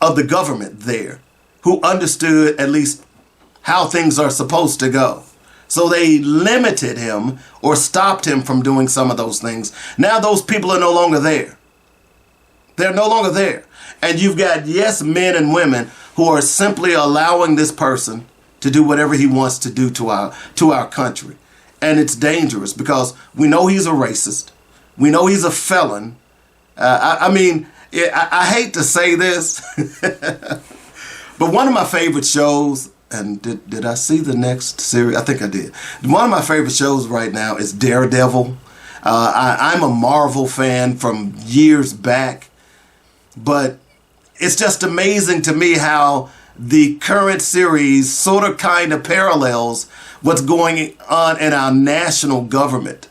of the government there who understood at least how things are supposed to go. So they limited him or stopped him from doing some of those things. Now those people are no longer there. They're no longer there. And you've got, yes, men and women who are simply allowing this person to do whatever he wants to do to our country. And it's dangerous because we know he's a racist. We know he's a felon. I hate to say this, but one of my favorite shows, and did I see the next series? I think I did. One of my favorite shows right now is Daredevil. I'm a Marvel fan from years back, but it's just amazing to me how the current series sort of kind of parallels what's going on in our national government.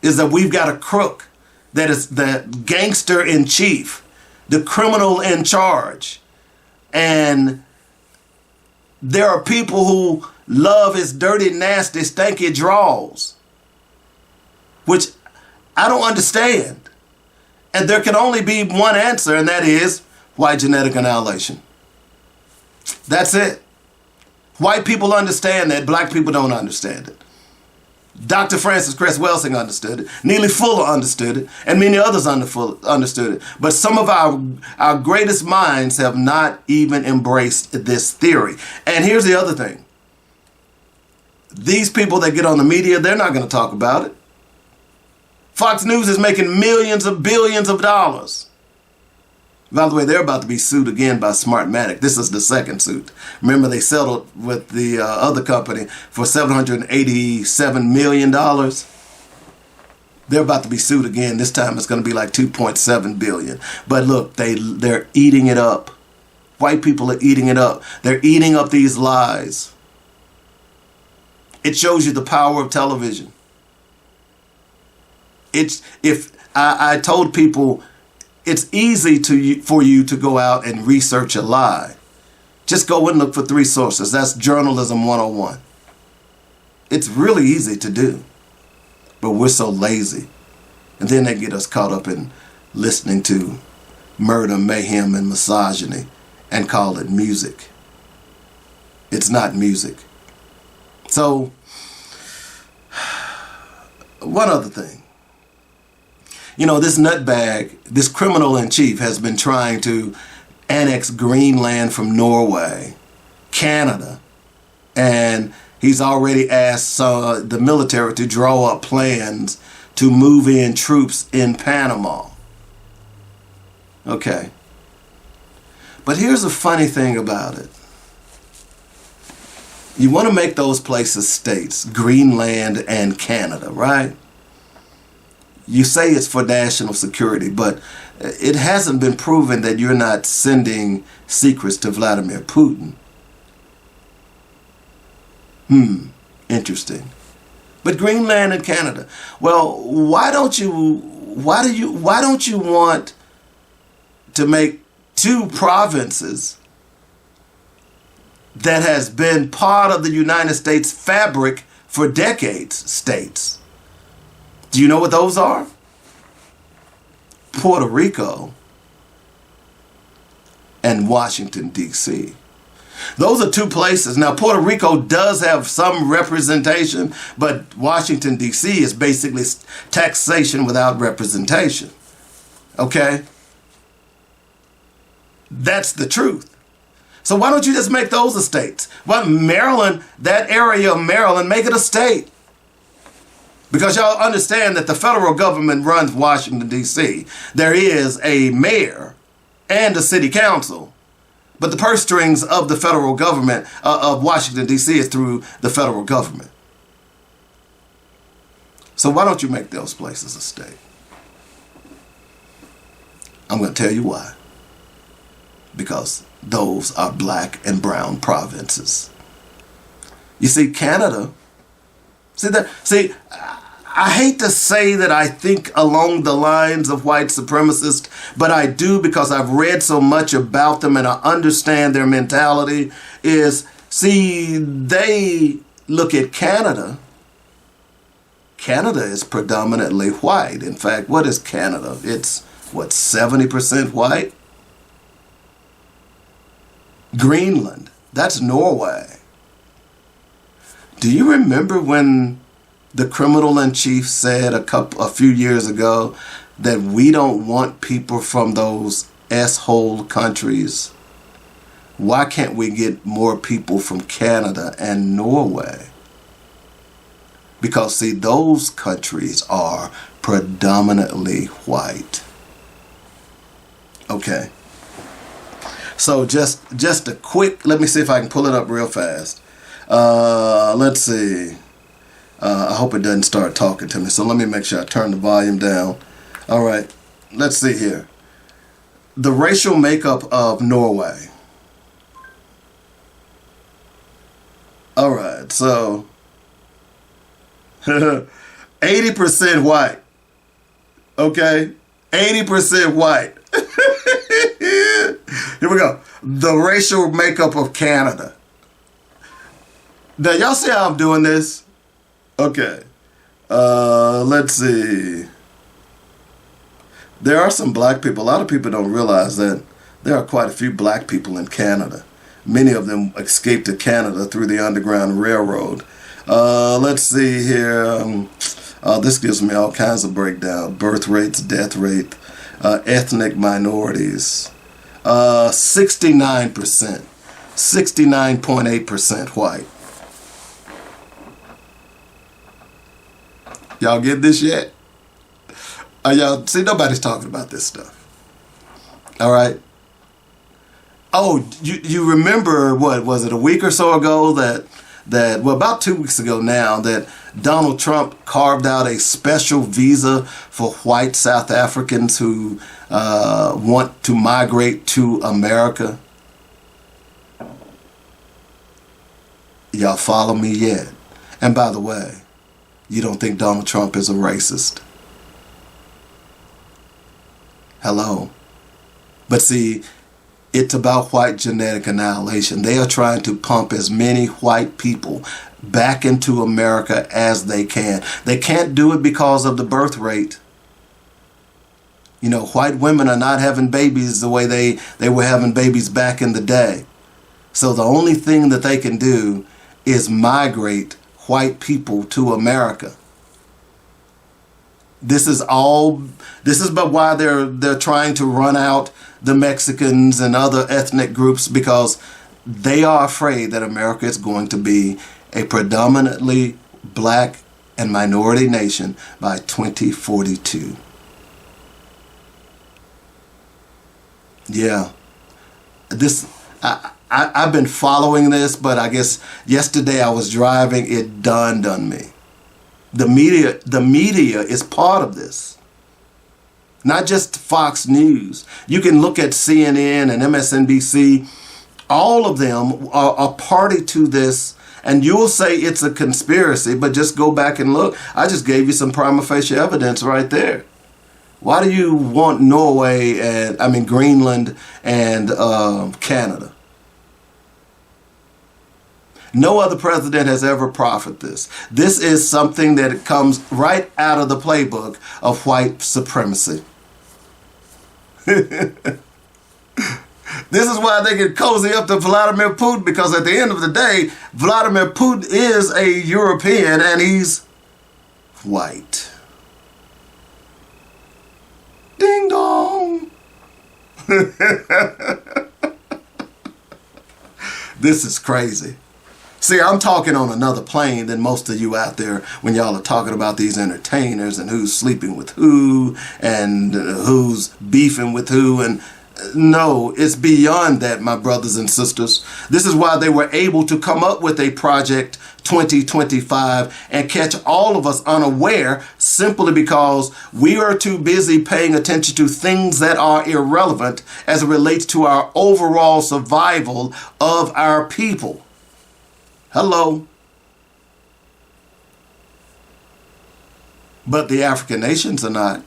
Is that we've got a crook that is the gangster in chief, the criminal in charge. And there are people who love his dirty, nasty, stanky draws, which I don't understand. And there can only be one answer, and that is white genetic annihilation. That's it. White people understand that. Black people don't understand it. Dr. Francis Cress Welsing understood it. Neely Fuller understood it. And many others understood it. But some of our greatest minds have not even embraced this theory. And here's the other thing. These people that get on the media, they're not going to talk about it. Fox News is making millions of billions of dollars. By the way, they're about to be sued again by Smartmatic. This is the second suit. Remember, they settled with the other company for $787 million. They're about to be sued again. This time it's going to be like $2.7 billion. But look, they're eating it up. White people are eating it up. They're eating up these lies. It shows you the power of television. I told people, it's easy for you to go out and research a lie. Just go and look for 3 sources. That's journalism 101. It's really easy to do, but we're so lazy. And then they get us caught up in listening to murder, mayhem, and misogyny and call it music. It's not music. So, one other thing. You know, this nutbag, this criminal in chief has been trying to annex Greenland from Norway, Canada, and he's already asked the military to draw up plans to move in troops in Panama. Okay. But here's the funny thing about it. You want to make those places states, Greenland and Canada, right? You say it's for national security, but it hasn't been proven that you're not sending secrets to Vladimir Putin. Interesting. But Greenland and Canada. Well, why don't you want to make 2 provinces that has been part of the United States fabric for decades, states? Do you know what those are? Puerto Rico and Washington, D.C. Those are 2 places. Now, Puerto Rico does have some representation, but Washington, D.C. is basically taxation without representation. Okay? That's the truth. So why don't you just make those a state? Well, Maryland, that area of Maryland, make it a state. Because y'all understand that the federal government runs Washington, D.C. There is a mayor and a city council. But the purse strings of the federal government of Washington, D.C. is through the federal government. So why don't you make those places a state? I'm going to tell you why. Because those are black and brown provinces. You see, Canada... I hate to say that I think along the lines of white supremacists, but I do because I've read so much about them and I understand their mentality. See, they look at Canada. Canada is predominantly white. In fact, what is Canada? It's, 70% white? Greenland, that's Norway. Do you remember when the criminal-in-chief said a few years ago that we don't want people from those S-hole countries? Why can't we get more people from Canada and Norway? Because, see, those countries are predominantly white. Okay. So just a quick, let me see if I can pull it up real fast. Let's see. I hope it doesn't start talking to me. So let me make sure I turn the volume down. All right. Let's see here. The racial makeup of Norway. All right. So 80% white. Okay. 80% white. Here we go. The racial makeup of Canada. Now, y'all see how I'm doing this? Okay. Let's see. There are some black people. A lot of people don't realize that there are quite a few black people in Canada. Many of them escaped to Canada through the Underground Railroad. Let's see here. This gives me all kinds of breakdown. Birth rates, death rate, ethnic minorities. 69%. 69.8% white. Y'all get this yet? Y'all see, nobody's talking about this stuff. All right. Oh, you remember, what was it, a week or so ago that about 2 weeks ago now, that Donald Trump carved out a special visa for white South Africans who want to migrate to America? Y'all follow me yet? And by the way, you don't think Donald Trump is a racist? Hello? But see, it's about white genetic annihilation. They are trying to pump as many white people back into America as they can. They can't do it because of the birth rate. You know, white women are not having babies the way they were having babies back in the day. So the only thing that they can do is migrate white people to America. This is but why they're trying to run out the Mexicans and other ethnic groups, because they are afraid that America is going to be a predominantly black and minority nation by 2042. Yeah. I've been following this, but I guess yesterday I was driving, it dawned on me. The media is part of this. Not just Fox News. You can look at CNN and MSNBC. All of them are party to this, and you'll say it's a conspiracy, but just go back and look. I just gave you some prima facie evidence right there. Why do you want Greenland and Canada? No other president has ever profited this. This is something that comes right out of the playbook of white supremacy. This is why they get cozy up to Vladimir Putin, because at the end of the day, Vladimir Putin is a European and he's white. Ding dong. This is crazy. See, I'm talking on another plane than most of you out there when y'all are talking about these entertainers and who's sleeping with who and who's beefing with who. And no, it's beyond that, my brothers and sisters. This is why they were able to come up with a Project 2025 and catch all of us unaware, simply because we are too busy paying attention to things that are irrelevant as it relates to our overall survival of our people. Hello. but the African nations are not.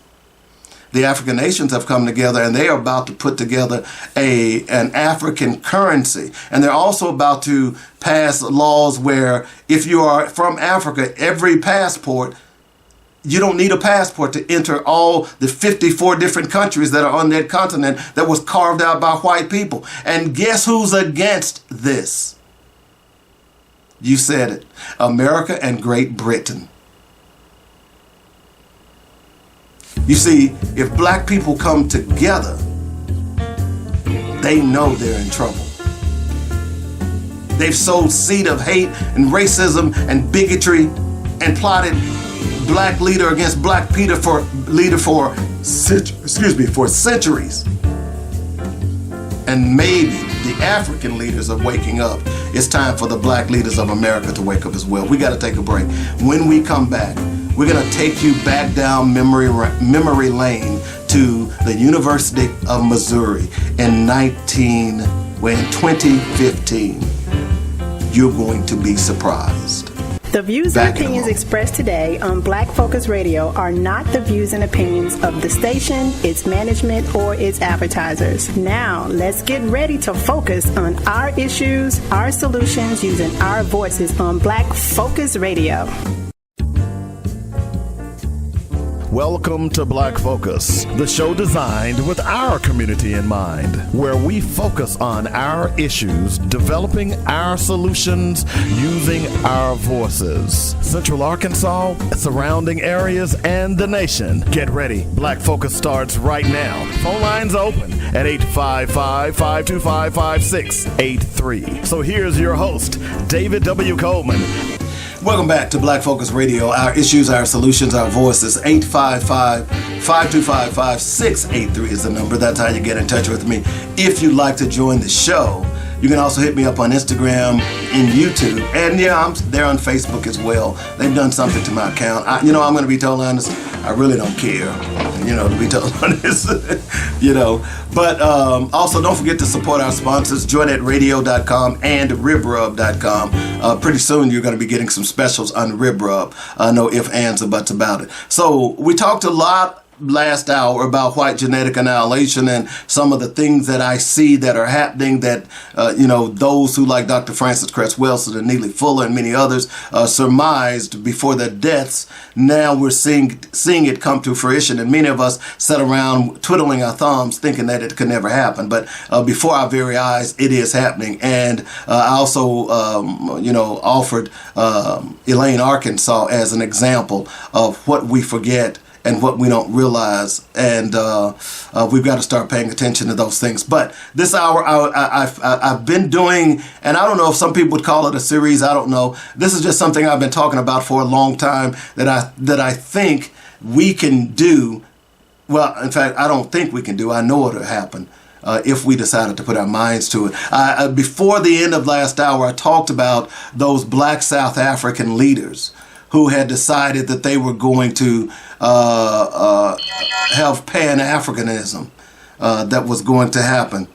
The African nations have come together, and they are about to put together an African currency. And they're also about to pass laws where if you are from Africa, every passport, you don't need a passport to enter all the 54 different countries that are on that continent that was carved out by white people. And guess who's against this? You said it. America and Great Britain. You see, if black people come together, they know they're in trouble. They've sowed seed of hate and racism and bigotry and plotted black leader against black Peter for centuries. And maybe the African leaders are waking up. It's time for the black leaders of America to wake up as well. We got to take a break. When we come back, we're going to take you back down memory lane to the University of Missouri in 2015. You're going to be surprised. The views and opinions expressed today on Black Focus Radio are not the views and opinions of the station, its management, or its advertisers. Now, let's get ready to focus on our issues, our solutions, using our voices on Black Focus Radio. Welcome to Black Focus, the show designed with our community in mind, where we focus on our issues, developing our solutions, using our voices. Central Arkansas, surrounding areas, and the nation. Get ready. Black Focus starts right now. Phone lines open at 855-525-5683. So here's your host, David W. Coleman. Welcome back to Black Focus Radio. Our issues, our solutions, our voices. 855-525-5683 is the number. That's how you get in touch with me. If you'd like to join the show, you can also hit me up on Instagram and YouTube. And yeah, I'm there on Facebook as well. They've done something to my account. I'm going to be totally honest. I really don't care, to be totally honest, But also, don't forget to support our sponsors, joynetradio.com and ribrub.com. Pretty soon, you're going to be getting some specials on Ribrub. No ifs, ands, or buts about it. So we talked a lot last hour about white genetic annihilation and some of the things that I see that are happening that, those who like Dr. Francis Cress Welsing and Neely Fuller and many others surmised before their deaths. Now we're seeing it come to fruition, and many of us sat around twiddling our thumbs thinking that it could never happen. But before our very eyes, it is happening. And I also, offered Elaine, Arkansas as an example of what we forget and what we don't realize, and we've got to start paying attention to those things. But this hour, I've been doing, and I don't know if some people would call it a series. I don't know. This is just something I've been talking about for a long time that I think we can do. Well, in fact, I don't think we can do. I know it'll happen if we decided to put our minds to it. Before the end of last hour, I talked about those black South African leaders who had decided that they were going to have Pan-Africanism that was going to happen.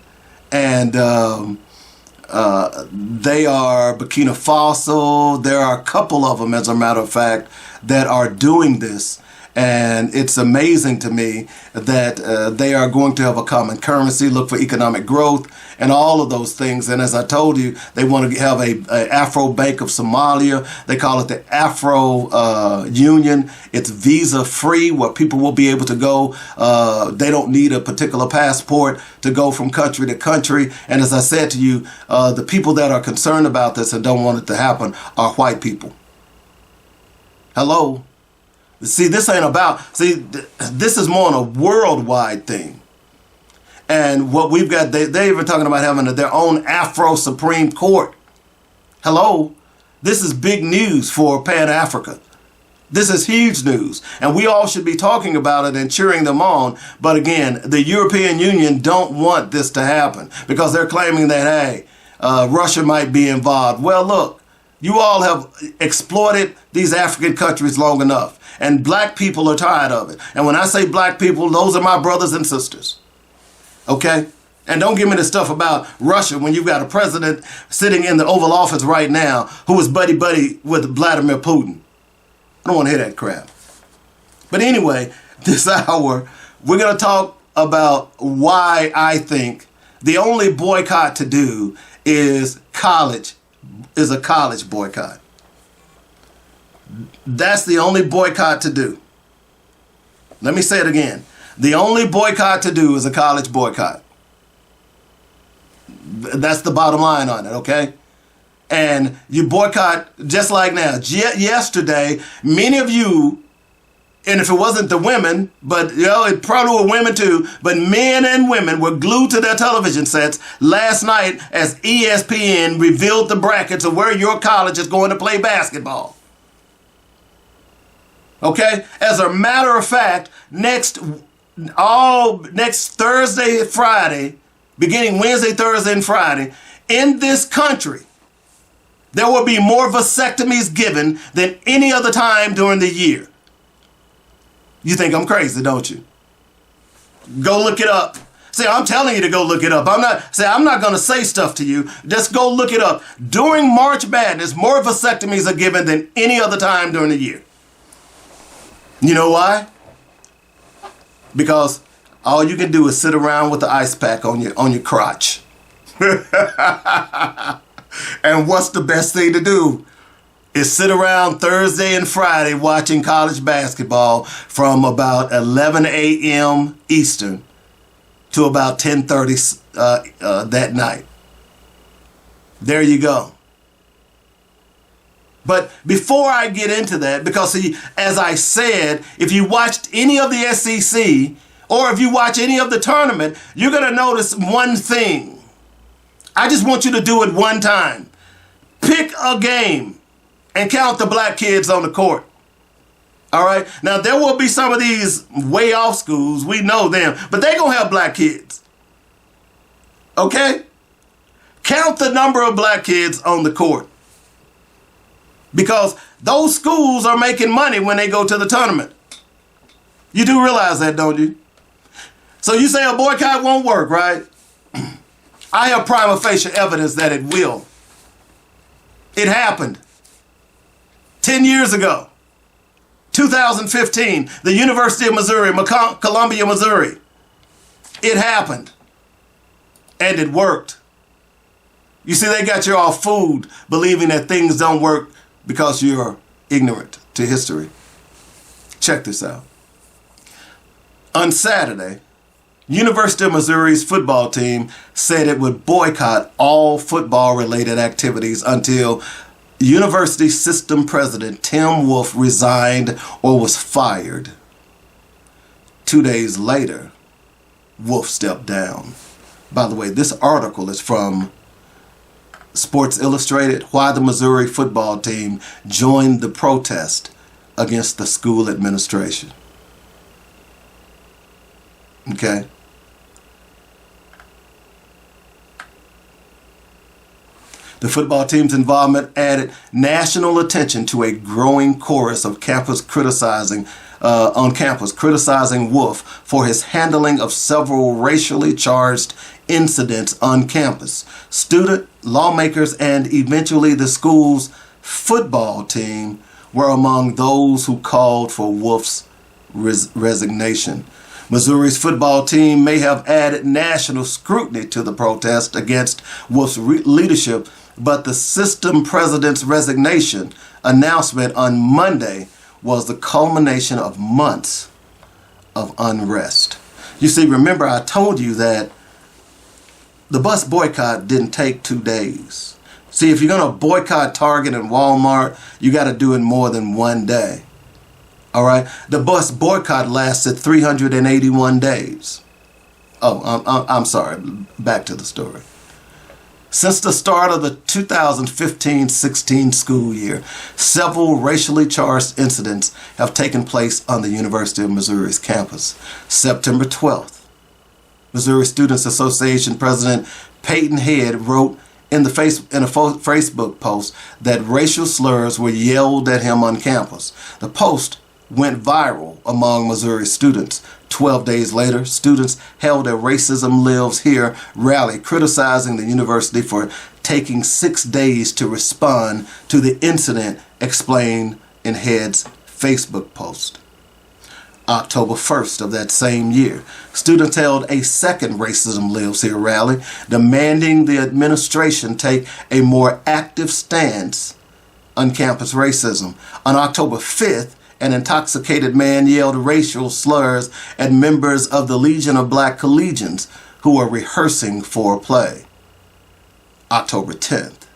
And they are Burkina Faso. There are a couple of them, as a matter of fact, that are doing this. And it's amazing to me that they are going to have a common currency, look for economic growth, and all of those things. And as I told you, they want to have a Afro Bank of Somalia. They call it the Afro Union. It's visa-free, where people will be able to go. They don't need a particular passport to go from country to country. And as I said to you, the people that are concerned about this and don't want it to happen are white people. Hello? See, this ain't about, this is more on a worldwide thing. And what we've got, they're even talking about having their own Afro Supreme Court. Hello? This is big news for Pan-Africa. This is huge news. And we all should be talking about it and cheering them on. But again, the European Union don't want this to happen because they're claiming that, hey, Russia might be involved. Well, look, you all have exploited these African countries long enough. And black people are tired of it. And when I say black people, those are my brothers and sisters. Okay? And don't give me the stuff about Russia when you've got a president sitting in the Oval Office right now who is buddy-buddy with Vladimir Putin. I don't want to hear that crap. But anyway, this hour, we're going to talk about why I think the only boycott to do is a college boycott. That's the only boycott to do. Let me say it again. The only boycott to do is a college boycott. That's the bottom line on it, okay? And you boycott just like now. Yesterday, many of you, and if it wasn't the women, but it probably were women too, but men and women were glued to their television sets last night as ESPN revealed the brackets of where your college is going to play basketball. Okay? As a matter of fact, next Thursday, Friday, beginning Wednesday, Thursday, and Friday, in this country, there will be more vasectomies given than any other time during the year. You think I'm crazy, don't you? Go look it up. See, I'm telling you to go look it up. I'm not going to say stuff to you. Just go look it up. During March Madness, more vasectomies are given than any other time during the year. You know why? Because all you can do is sit around with the ice pack on your crotch. And what's the best thing to do? Is sit around Thursday and Friday watching college basketball from about 11 a.m. Eastern to about 10:30 that night. There you go. But before I get into that, because see, as I said, if you watched any of the SEC or if you watch any of the tournament, you're going to notice one thing. I just want you to do it one time. Pick a game and count the black kids on the court. All right? Now, there will be some of these way off schools. We know them. But they're going to have black kids. Okay? Count the number of black kids on the court. Because those schools are making money when they go to the tournament. You do realize that, don't you? So you say a boycott won't work, right? I have prima facie evidence that it will. It happened 10 years ago, 2015, the University of Missouri, Columbia, Missouri. It happened, and it worked. You see, they got you all fooled, believing that things don't work because you're ignorant to history. Check this out. On Saturday, University of Missouri's football team said it would boycott all football-related activities until University System President Tim Wolf resigned or was fired. 2 days later, Wolf stepped down. By the way, this article is from Sports Illustrated, why the Missouri football team joined the protest against the school administration. Okay? The football team's involvement added national attention to a growing chorus of criticizing Wolf for his handling of several racially charged incidents on campus. Student, lawmakers, and eventually the school's football team were among those who called for Wolf's resignation. Missouri's football team may have added national scrutiny to the protest against Wolf's leadership, but the system president's resignation announcement on Monday was the culmination of months of unrest. You see, remember I told you that the bus boycott didn't take 2 days. See, if you're going to boycott Target and Walmart, you got to do it more than 1 day. All right? The bus boycott lasted 381 days. Oh, I'm sorry. Back to the story. Since the start of the 2015-16 school year, several racially charged incidents have taken place on the University of Missouri's campus. September 12th, Missouri Students Association President Peyton Head wrote in a Facebook post that racial slurs were yelled at him on campus. The post went viral among Missouri students. 12 days later, students held a Racism Lives Here rally criticizing the university for taking 6 days to respond to the incident, explained in Head's Facebook post. October 1st of that same year, students held a second Racism Lives Here rally, demanding the administration take a more active stance on campus racism. On October 5th, an intoxicated man yelled racial slurs at members of the Legion of Black Collegians who were rehearsing for a play. October 10th,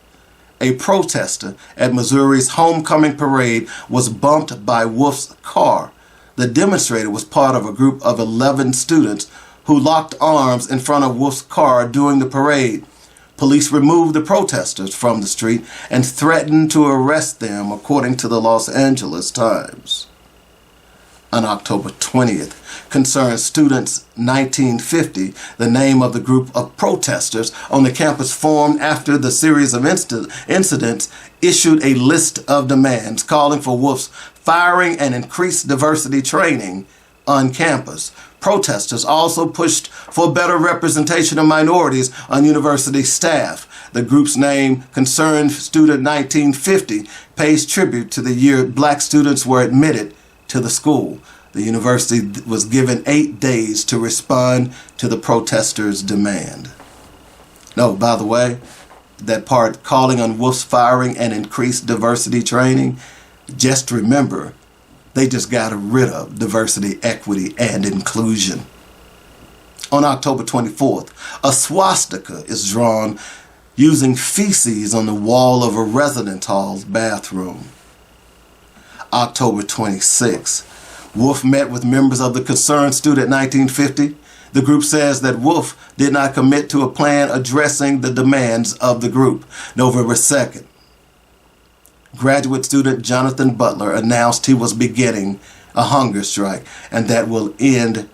a protester at Missouri's homecoming parade was bumped by Wolf's car. The demonstrator was part of a group of 11 students who locked arms in front of Wolf's car during the parade. Police removed the protesters from the street and threatened to arrest them, according to the Los Angeles Times. On October 20th, Concerned Students 1950, the name of the group of protesters on the campus formed after the series of incidents, issued a list of demands calling for Wolf's firing and increased diversity training on campus. Protesters also pushed for better representation of minorities on university staff. The group's name, Concerned Student 1950, pays tribute to the year Black students were admitted to the school. The university was given 8 days to respond to the protesters' demand. No, by the way, that part calling on Wolf's firing and increased diversity training, just remember, they just got rid of diversity, equity, and inclusion. On October 24th, a swastika is drawn using feces on the wall of a residence hall's bathroom. October 26th, Wolf met with members of the Concerned Student 1950. The group says that Wolf did not commit to a plan addressing the demands of the group. November 2nd, graduate student Jonathan Butler announced he was beginning a hunger strike, and that will end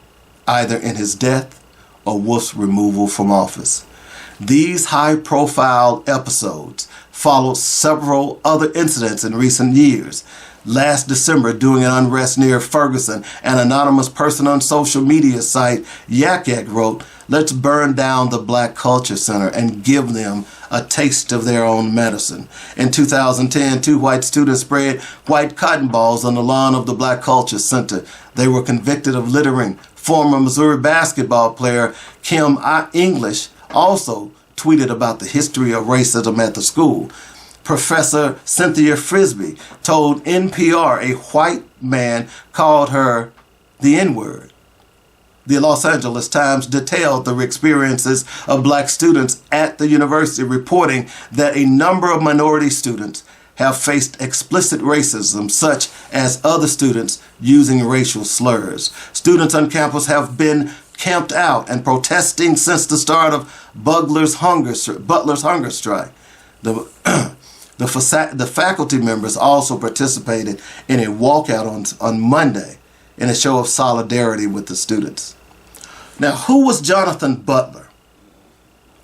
either in his death or Wolf's removal from office. These high-profile episodes followed several other incidents in recent years. Last December, during an unrest near Ferguson, an anonymous person on social media site Yak Yak wrote, "Let's burn down the Black Culture Center and give them a taste of their own medicine." In 2010, 2 white students sprayed white cotton balls on the lawn of the Black Culture Center. They were convicted of littering. Former Missouri basketball player Kim English also tweeted about the history of racism at the school. Professor Cynthia Frisbee told NPR a white man called her the N-word. The Los Angeles Times detailed the experiences of Black students at the university, reporting that a number of minority students have faced explicit racism, such as other students using racial slurs. Students on campus have been camped out and protesting since the start of Butler's hunger strike. The faculty members also participated in a walkout on Monday in a show of solidarity with the students. Now, who was Jonathan Butler?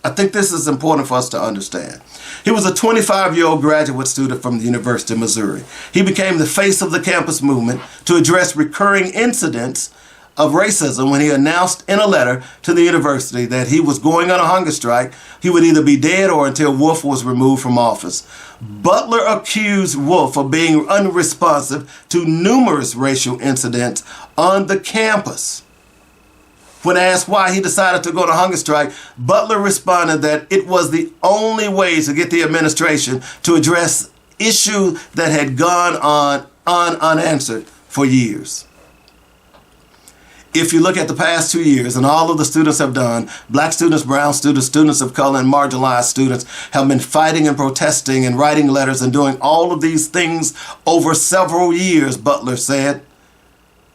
I think this is important for us to understand. He was a 25-year-old graduate student from the University of Missouri. He became the face of the campus movement to address recurring incidents of racism when he announced in a letter to the university that he was going on a hunger strike. He would either be dead or until Wolf was removed from office. Butler accused Wolf of being unresponsive to numerous racial incidents on the campus. When asked why he decided to go on a hunger strike, Butler responded that it was the only way to get the administration to address issues that had gone on unanswered for years. If you look at the past 2 years and all of the students have done, Black students, brown students, students of color, and marginalized students have been fighting and protesting and writing letters and doing all of these things over several years, Butler said.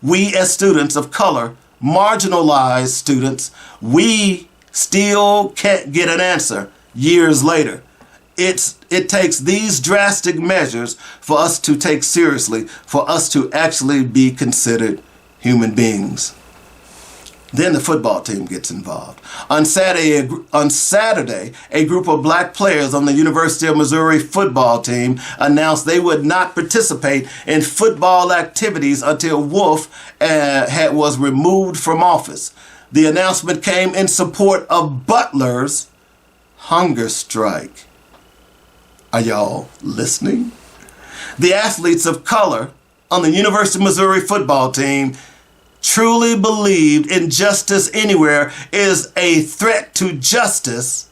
We as students of color, marginalized students, we still can't get an answer years later. It takes these drastic measures for us to take seriously, for us to actually be considered human beings. Then the football team gets involved. On Saturday, a group of Black players on the University of Missouri football team announced they would not participate in football activities until Wolf was removed from office. The announcement came in support of Butler's hunger strike. Are y'all listening? The athletes of color on the University of Missouri football team truly believed injustice anywhere is a threat to justice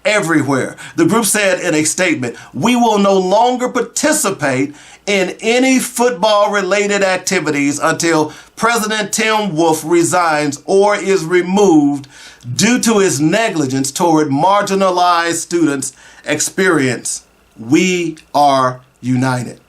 everywhere. The group said in a statement, "We will no longer participate in any football-related activities until President Tim Wolf resigns or is removed due to his negligence toward marginalized students' experience. We are united."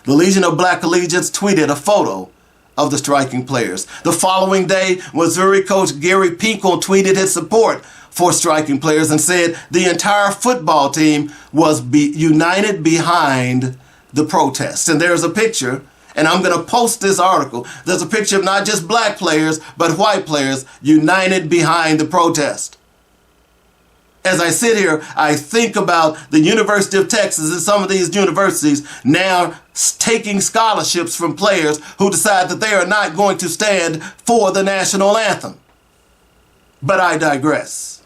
The Legion of Black Collegians tweeted a photo of the striking players. The following day, Missouri coach Gary Pinkel tweeted his support for striking players and said the entire football team was united behind the protests. And there's a picture, and I'm going to post this article. There's a picture of not just black players, but white players united behind the protest. As I sit here, I think about the University of Texas and some of these universities now taking scholarships from players who decide that they are not going to stand for the national anthem. But I digress.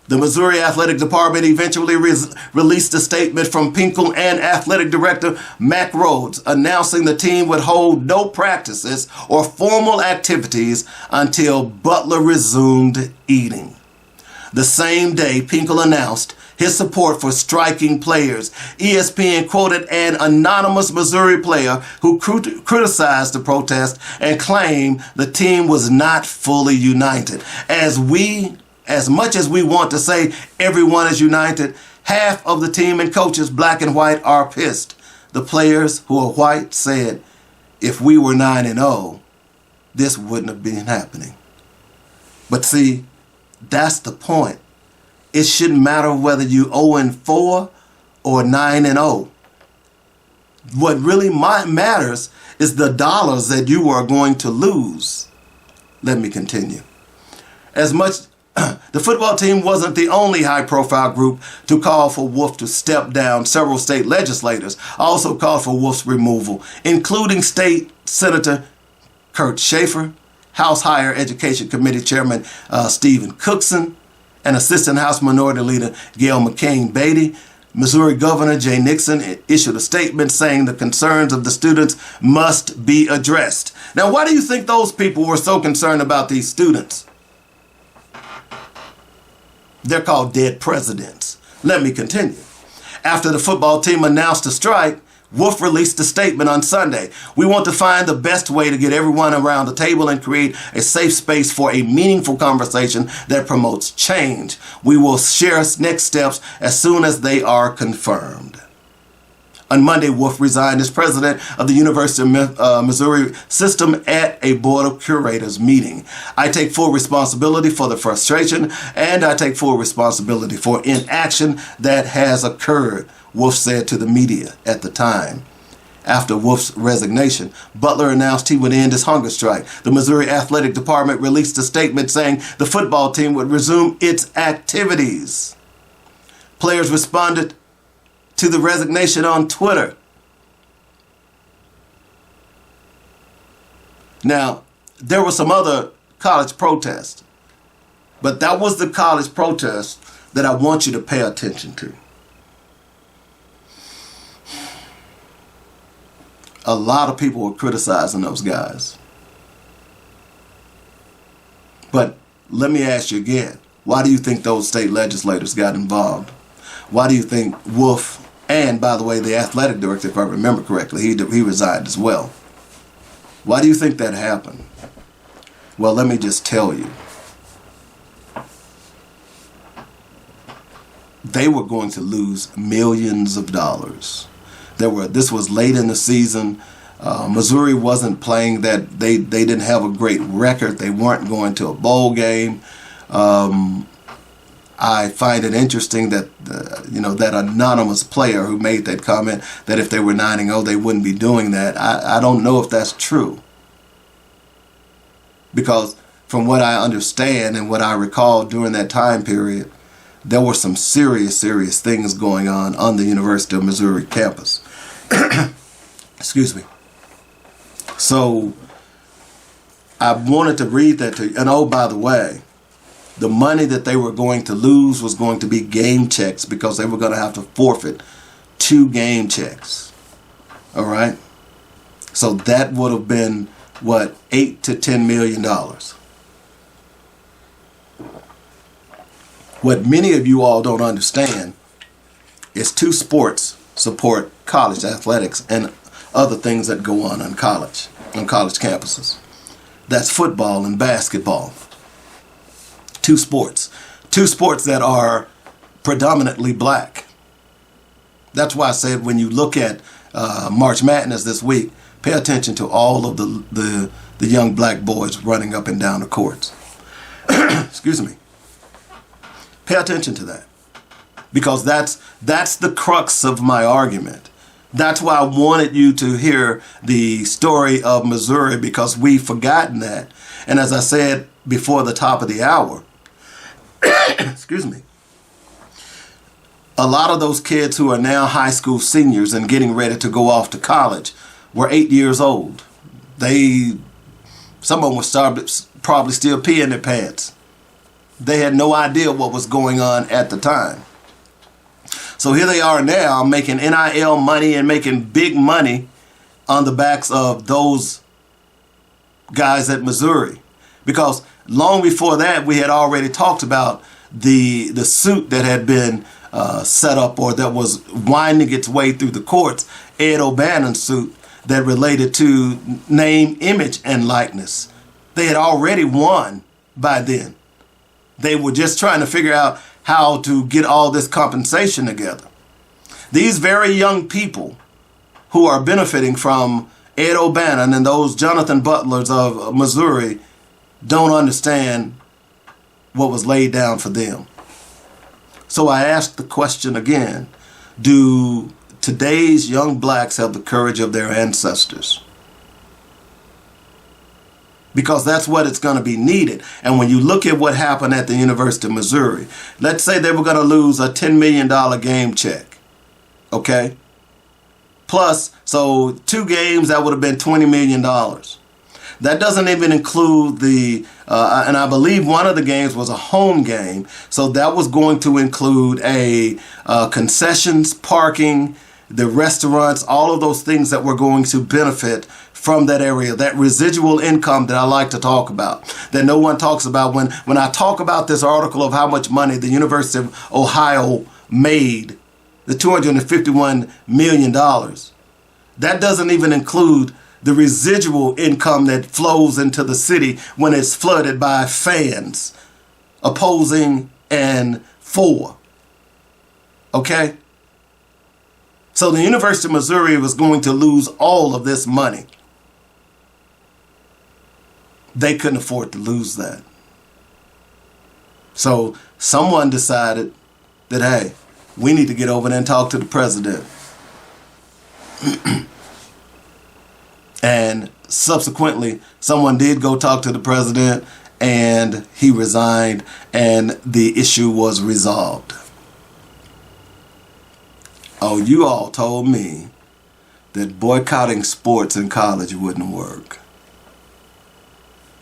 The Missouri Athletic Department eventually released a statement from Pinkel and Athletic Director Mack Rhodes announcing the team would hold no practices or formal activities until Butler resumed eating. The same day, Pinkel announced his support for striking players. ESPN quoted an anonymous Missouri player who criticized the protest and claimed the team was not fully united. As much as we want to say everyone is united, half of the team and coaches, black and white, are pissed. The players who are white said, if we were 9-0, this wouldn't have been happening. But see, that's the point. It shouldn't matter whether you 0-4 or 9-0. What really matters is the dollars that you are going to lose. Let me continue. The football team wasn't the only high-profile group to call for Wolf to step down. Several state legislators also called for Wolf's removal, including State Senator Kurt Schaefer, House Higher Education Committee Chairman Stephen Cookson, and Assistant House Minority Leader Gail McCain-Beatty. Missouri Governor Jay Nixon issued a statement saying the concerns of the students must be addressed. Now, why do you think those people were so concerned about these students? They're called dead presidents. Let me continue. After the football team announced a strike, Wolf released a statement on Sunday. We want to find the best way to get everyone around the table and create a safe space for a meaningful conversation that promotes change. We will share next steps as soon as they are confirmed. On Monday, Wolf resigned as president of the University of Missouri system at a Board of Curators meeting. I take full responsibility for the frustration, and I take full responsibility for inaction that has occurred, Wolf said to the media at the time. After Wolf's resignation, Butler announced he would end his hunger strike. The Missouri Athletic Department released a statement saying the football team would resume its activities. Players responded to the resignation on Twitter. Now, there were some other college protests, but that was the college protest that I want you to pay attention to. A lot of people were criticizing those guys. But let me ask you again, why do you think those state legislators got involved? Why do you think Wolf, and by the way, the athletic director, if I remember correctly, he resigned as well. Why do you think that happened? Well, let me just tell you. They were going to lose millions of dollars. This was late in the season. Missouri wasn't playing that. They didn't have a great record. They weren't going to a bowl game. I find it interesting that that anonymous player who made that comment that if they were 9-0 they wouldn't be doing that. I don't know if that's true, because from what I understand and what I recall during that time period, there were some serious things going on the University of Missouri campus. Excuse me. So I wanted to read that to you. And oh, by the way, the money that they were going to lose was going to be game checks, because they were going to have to forfeit 2 game checks. All right? So that would have been what, $8 to $10 million. What many of you all don't understand is 2 sports support college athletics and other things that go on college campuses. That's football and basketball. 2 sports. 2 sports that are predominantly black. That's why I said when you look at March Madness this week, pay attention to all of the young black boys running up and down the courts. Excuse me. Pay attention to that, because that's the crux of my argument. That's why I wanted you to hear the story of Missouri, because we've forgotten that. And as I said before the top of the hour, excuse me, a lot of those kids who are now high school seniors and getting ready to go off to college were 8 years old. Some of them were probably still peeing their pants. They had no idea what was going on at the time. So here they are now making NIL money and making big money on the backs of those guys at Missouri. Because long before that, we had already talked about the suit that had been set up, or that was winding its way through the courts, Ed O'Bannon's suit that related to name, image, and likeness. They had already won by then. They were just trying to figure out how to get all this compensation together. These very young people who are benefiting from Ed O'Bannon and those Jonathan Butlers of Missouri don't understand what was laid down for them. So I ask the question again, do today's young blacks have the courage of their ancestors? Because that's what it's going to be needed. And when you look at what happened at the University of Missouri, let's say they were going to lose a $10 million game check. Okay? Plus, so 2 games, that would have been $20 million. That doesn't even include and I believe one of the games was a home game. So that was going to include concessions, parking, the restaurants, all of those things that were going to benefit from that area, that residual income that I like to talk about, that no one talks about. When I talk about this article of how much money the University of Ohio made, the $251 million, that doesn't even include the residual income that flows into the city when it's flooded by fans, opposing and for. Okay? So the University of Missouri was going to lose all of this money. They couldn't afford to lose that. So someone decided that, hey, we need to get over there and talk to the president. And subsequently, someone did go talk to the president, and he resigned, and the issue was resolved. Oh, you all told me that boycotting sports in college wouldn't work.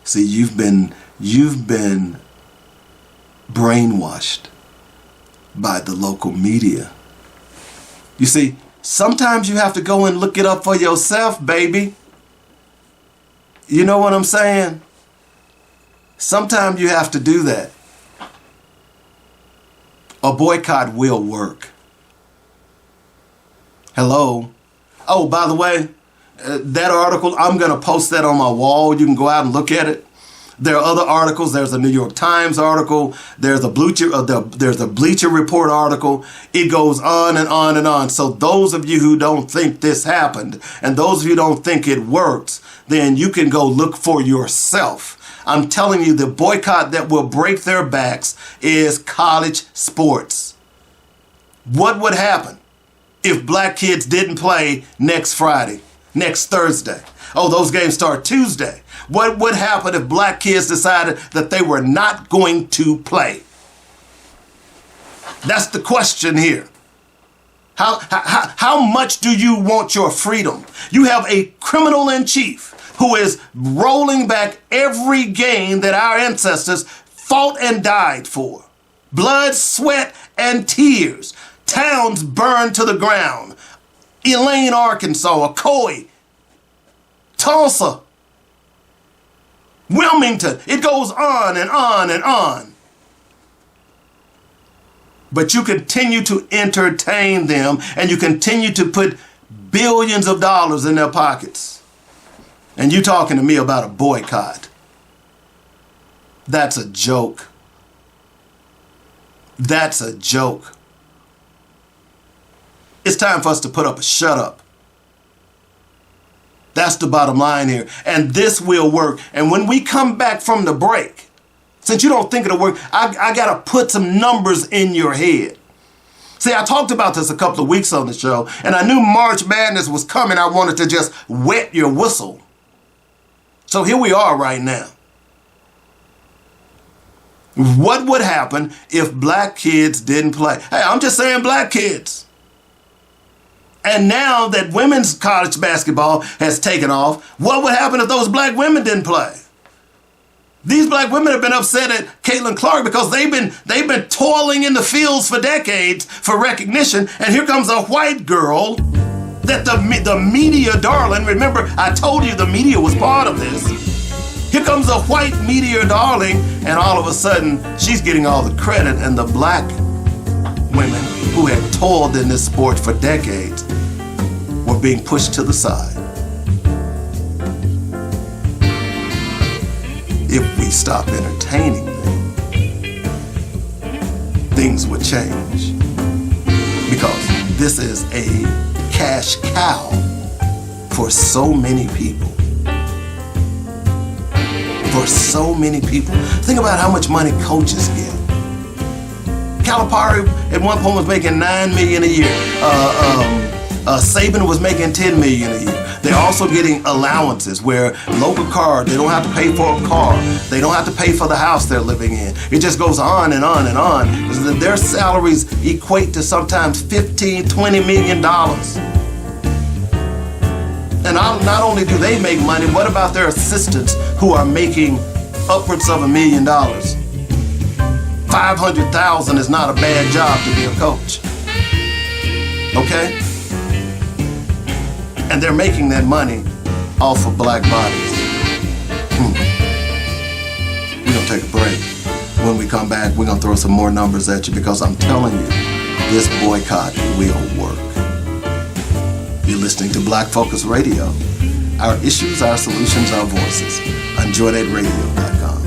See, you've been brainwashed by the local media. You see, sometimes you have to go and look it up for yourself, baby. You know what I'm saying? Sometimes you have to do that. A boycott will work. Hello? Oh, by the way, that article, I'm going to post that on my wall. You can go out and look at it. There are other articles. There's a New York Times article. There's a Bleacher Report article. It goes on and on and on. So those of you who don't think this happened, and those of you who don't think it works, then you can go look for yourself. I'm telling you, the boycott that will break their backs is college sports. What would happen if black kids didn't play next Friday, next Thursday? Oh, those games start Tuesday. What would happen if black kids decided that they were not going to play? That's the question here. How much do you want your freedom? You have a criminal in chief who is rolling back every game that our ancestors fought and died for. Blood, sweat, and tears. Towns burned to the ground. Elaine, Arkansas, Ocoee, Tulsa, Wilmington. It goes on and on and on. But you continue to entertain them, and you continue to put billions of dollars in their pockets. And you talking to me about a boycott. That's a joke. That's a joke. It's time for us to put up a shut up. That's the bottom line here. And this will work. And when we come back from the break, since you don't think it'll work, I got to put some numbers in your head. See, I talked about this a couple of weeks on the show, and I knew March Madness was coming. I wanted to just wet your whistle. So here we are right now. What would happen if black kids didn't play? Hey, I'm just saying black kids. And now that women's college basketball has taken off, what would happen if those black women didn't play? These black women have been upset at Caitlin Clark because they've been toiling in the fields for decades for recognition, and here comes a white girl that the media darling, remember I told you the media was part of this. Here comes a white media darling, and all of a sudden she's getting all the credit, and the black women who had toiled in this sport for decades were being pushed to the side. If we stop entertaining them, things would change. Because this is a cash cow for so many people. For so many people. Think about how much money coaches get. Calipari at one point was making $9 million a year. Saban was making $10 million a year. They're also getting allowances where local car, they don't have to pay for a car. They don't have to pay for the house they're living in. It just goes on and on and on. Their salaries equate to sometimes $15, $20 million. And not only do they make money, what about their assistants who are making upwards of $1 million? $500,000 is not a bad job to be a coach. Okay? And they're making that money off of black bodies. We're gonna take a break. When we come back, we're gonna throw some more numbers at you because I'm telling you, this boycott will work. You're listening to Black Focus Radio. Our issues, our solutions, our voices. On JoyNetRadio.com.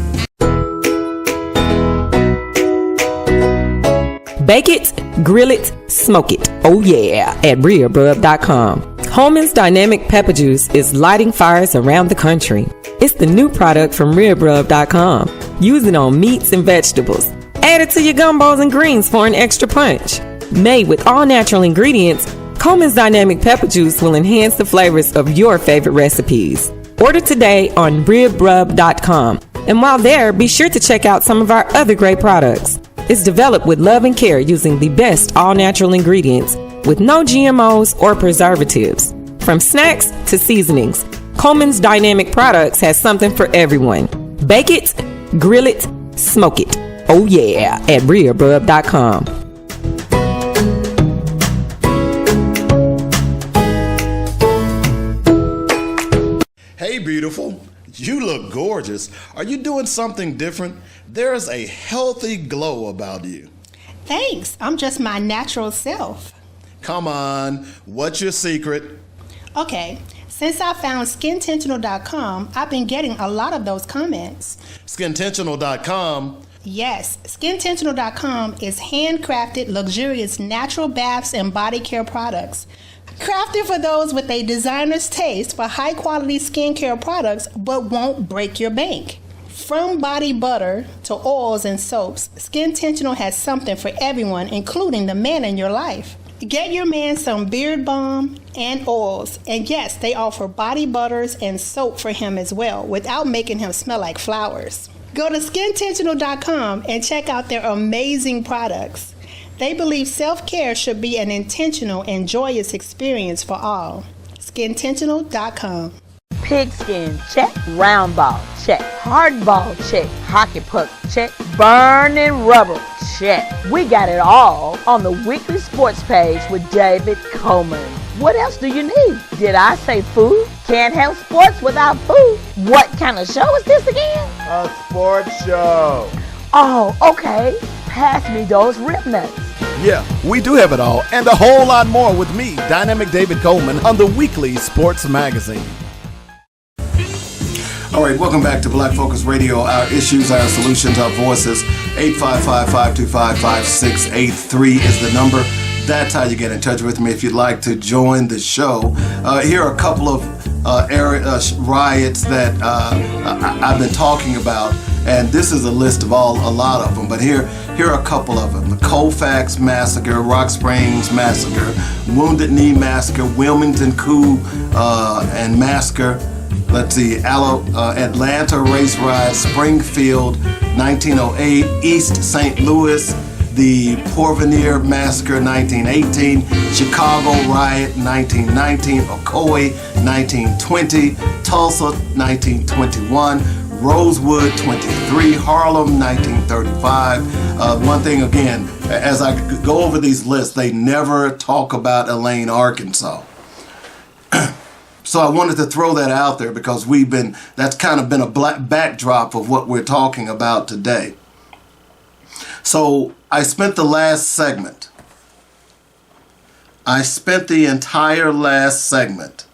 Bake it, grill it, smoke it. Oh yeah, at RearBrub.com. Holman's Dynamic Pepper Juice is lighting fires around the country. It's the new product from RearBrub.com. Use it on meats and vegetables. Add it to your gumbos and greens for an extra punch. Made with all natural ingredients, Holman's Dynamic Pepper Juice will enhance the flavors of your favorite recipes. Order today on RearBrub.com. And while there, be sure to check out some of our other great products. It's developed with love and care using the best all-natural ingredients with no GMOs or preservatives. From snacks to seasonings, Coleman's Dynamic Products has something for everyone. Bake it, grill it, smoke it. Oh yeah, at RearBrub.com. Hey, beautiful. You look gorgeous. Are you doing something different? There's a healthy glow about you. Thanks. I'm just my natural self. Come on. What's your secret? Okay. Since I found SkinTentional.com, I've been getting a lot of those comments. SkinTentional.com? Yes. SkinTentional.com is handcrafted, luxurious natural baths and body care products. Crafted for those with a designer's taste for high-quality skincare products, but won't break your bank. From body butter to oils and soaps, SkinTentional has something for everyone, including the man in your life. Get your man some beard balm and oils. And yes, they offer body butters and soap for him as well, without making him smell like flowers. Go to SkinTentional.com and check out their amazing products. They believe self-care should be an intentional and joyous experience for all. SkinTentional.com. Pigskin, check. Round ball, check. Hard ball, check. Hockey puck, check. Burning rubber, check. We got it all on the weekly sports page with David Coleman. What else do you need? Did I say food? Can't have sports without food. What kind of show is this again? A sports show. Oh, okay. Pass me those rib nuts. Yeah, we do have it all and a whole lot more with me, Dynamic David Coleman, on the weekly sports magazine. All right, welcome back to Black Focus Radio. Our issues, our solutions, our voices. 855-525-5683 is the number. That's how you get in touch with me if you'd like to join the show. Here are a couple of riots that I've been talking about, and this is a list of a lot of them, but here are a couple of them. The Colfax Massacre, Rock Springs Massacre, Wounded Knee Massacre, Wilmington Coup and Massacre. Let's see, Atlanta Race Riot, Springfield, 1908, East St. Louis, the Porvenir Massacre, 1918, Chicago Riot, 1919, Ocoee, 1920, Tulsa, 1921, Rosewood, 23, Harlem, 1935. One thing again, as I go over these lists, they never talk about Elaine, Arkansas. So I wanted to throw that out there because that's kind of been a backdrop of what we're talking about today. So I spent the entire last segment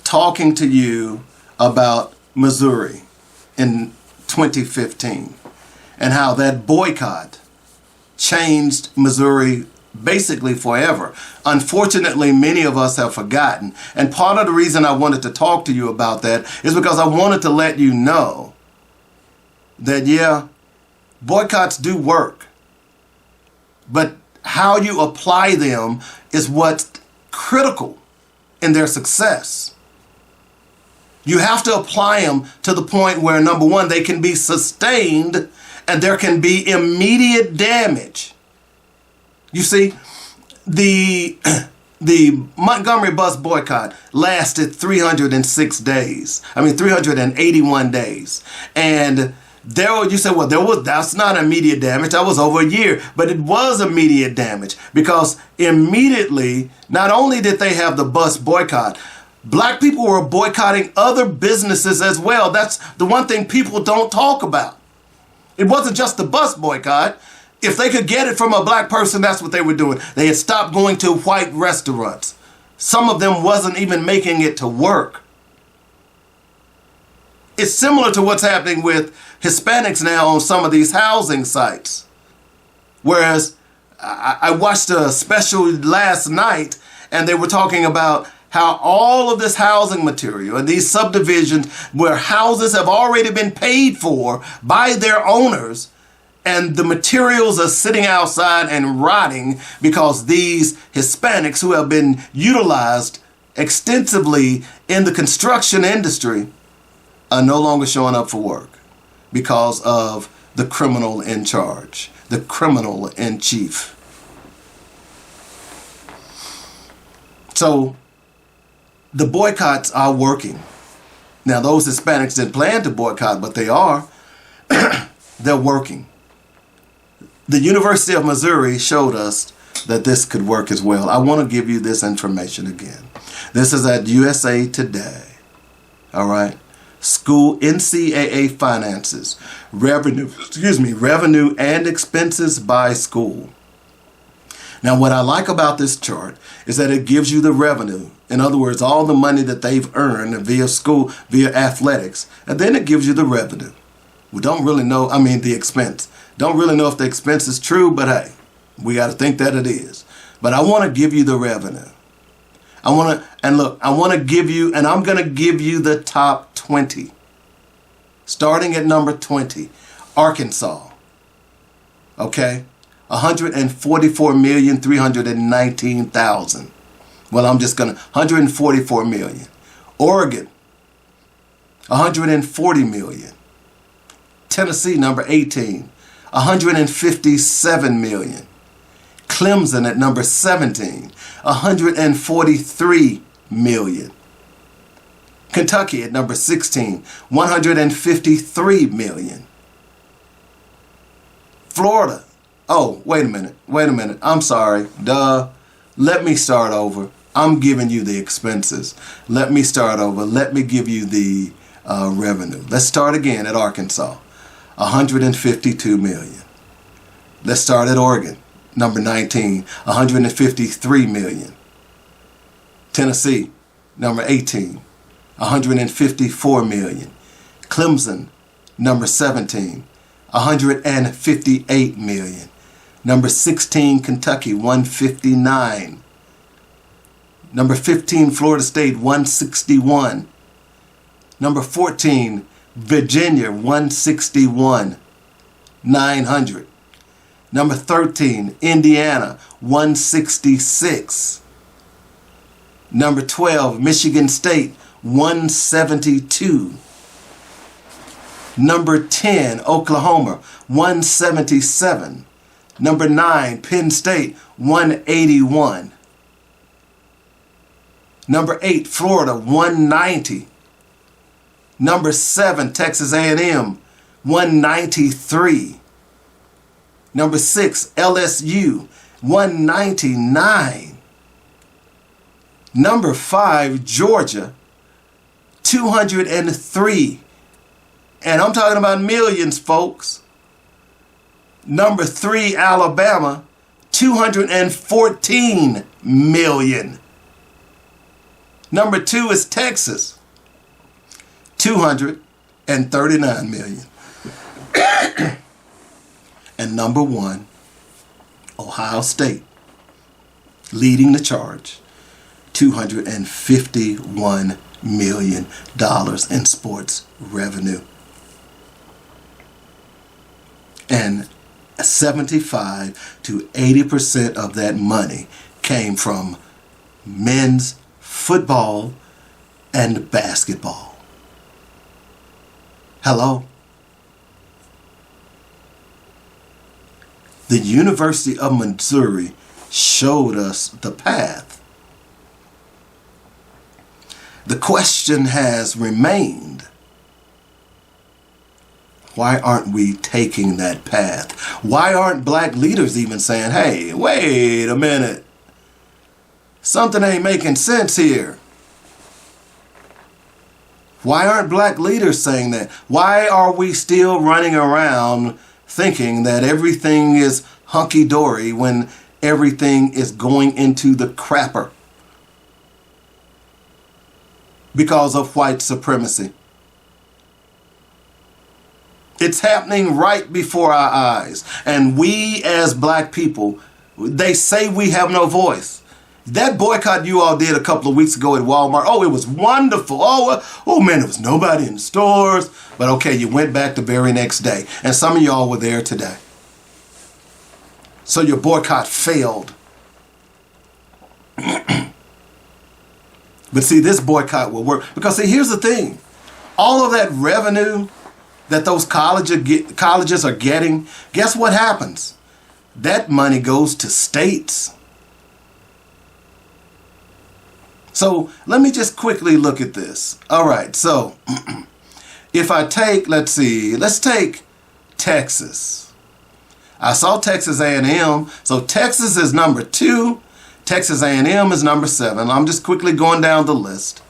talking to you about Missouri in 2015 and how that boycott changed Missouri basically forever. Unfortunately, many of us have forgotten. And part of the reason I wanted to talk to you about that is because I wanted to let you know that, yeah, boycotts do work. But how you apply them is what's critical in their success. You have to apply them to the point where, number one, they can be sustained and there can be immediate damage. You see, the Montgomery bus boycott lasted 381 days. And you say, well, that's not immediate damage. That was over a year. But it was immediate damage because immediately, not only did they have the bus boycott, black people were boycotting other businesses as well. That's the one thing people don't talk about. It wasn't just the bus boycott. If they could get it from a black person, that's what they were doing. They had stopped going to white restaurants. Some of them wasn't even making it to work. It's similar to what's happening with Hispanics now on some of these housing sites. Whereas I watched a special last night and they were talking about how all of this housing material and these subdivisions where houses have already been paid for by their owners, and the materials are sitting outside and rotting because these Hispanics who have been utilized extensively in the construction industry are no longer showing up for work because of the criminal in charge, the criminal in chief. So the boycotts are working. Now, those Hispanics didn't plan to boycott, but they are. They're working. The University of Missouri showed us that this could work as well. I want to give you this information again. This is at USA Today. All right. School NCAA finances, revenue and expenses by school. Now, what I like about this chart is that it gives you the revenue. In other words, all the money that they've earned via school, via athletics, and then it gives you the revenue. We don't really know, the expense. Don't really know if the expense is true, but hey, we got to think that it is. But I want to give you the revenue. I'm going to give you the top 20. Starting at number 20, Arkansas. Okay? 144,319,000. Well, I'm just going to 144 million. Oregon, 140 million. Tennessee, number 18, 157 million. Clemson at number 17, 143 million. Kentucky at number 16, 153 million. Florida, oh, wait a minute. I'm sorry. Let me start over. I'm giving you the expenses. Let me start over. Let me give you the revenue. Let's start again at Arkansas, $152 million. Let's start at Oregon, number 19, $153 million. Tennessee, number 18, $154 million. Clemson, number 17, $158 million. Number 16, Kentucky, $159. Number 15, Florida State, $161. Number 14, Virginia, $161, $900. Number 13, Indiana, $166. Number 12, Michigan State, $172. Number 10, Oklahoma, $177. Number 9, Penn State, $181. Number 8, Florida, $190. Number 7, Texas A&M, $193. Number 6, LSU, $199. Number 5, Georgia, $203. And I'm talking about millions, folks. Number 3, Alabama, $214 million. Number 2 is Texas, $239 million. And number 1, Ohio State, leading the charge, $251 million in sports revenue. And 75 to 80% of that money came from men's football and basketball. Hello? The University of Missouri showed us the path. The question has remained, why aren't we taking that path? Why aren't black leaders even saying, hey, wait a minute, something ain't making sense here? Why aren't black leaders saying that? Why are we still running around thinking that everything is hunky-dory when everything is going into the crapper because of white supremacy? It's happening right before our eyes. And we as black people, they say we have no voice. That boycott you all did a couple of weeks ago at Walmart, oh, it was wonderful. Oh man, there was nobody in the stores. But okay, you went back the very next day. And some of y'all were there today. So your boycott failed. But see, this boycott will work. Because see, here's the thing. All of that revenue that those colleges are getting, guess what happens? That money goes to states. So let me just quickly look at this. All right, so if I take, let's take Texas. I saw Texas A&M, so Texas is number 2, Texas A&M is number 7. I'm just quickly going down the list.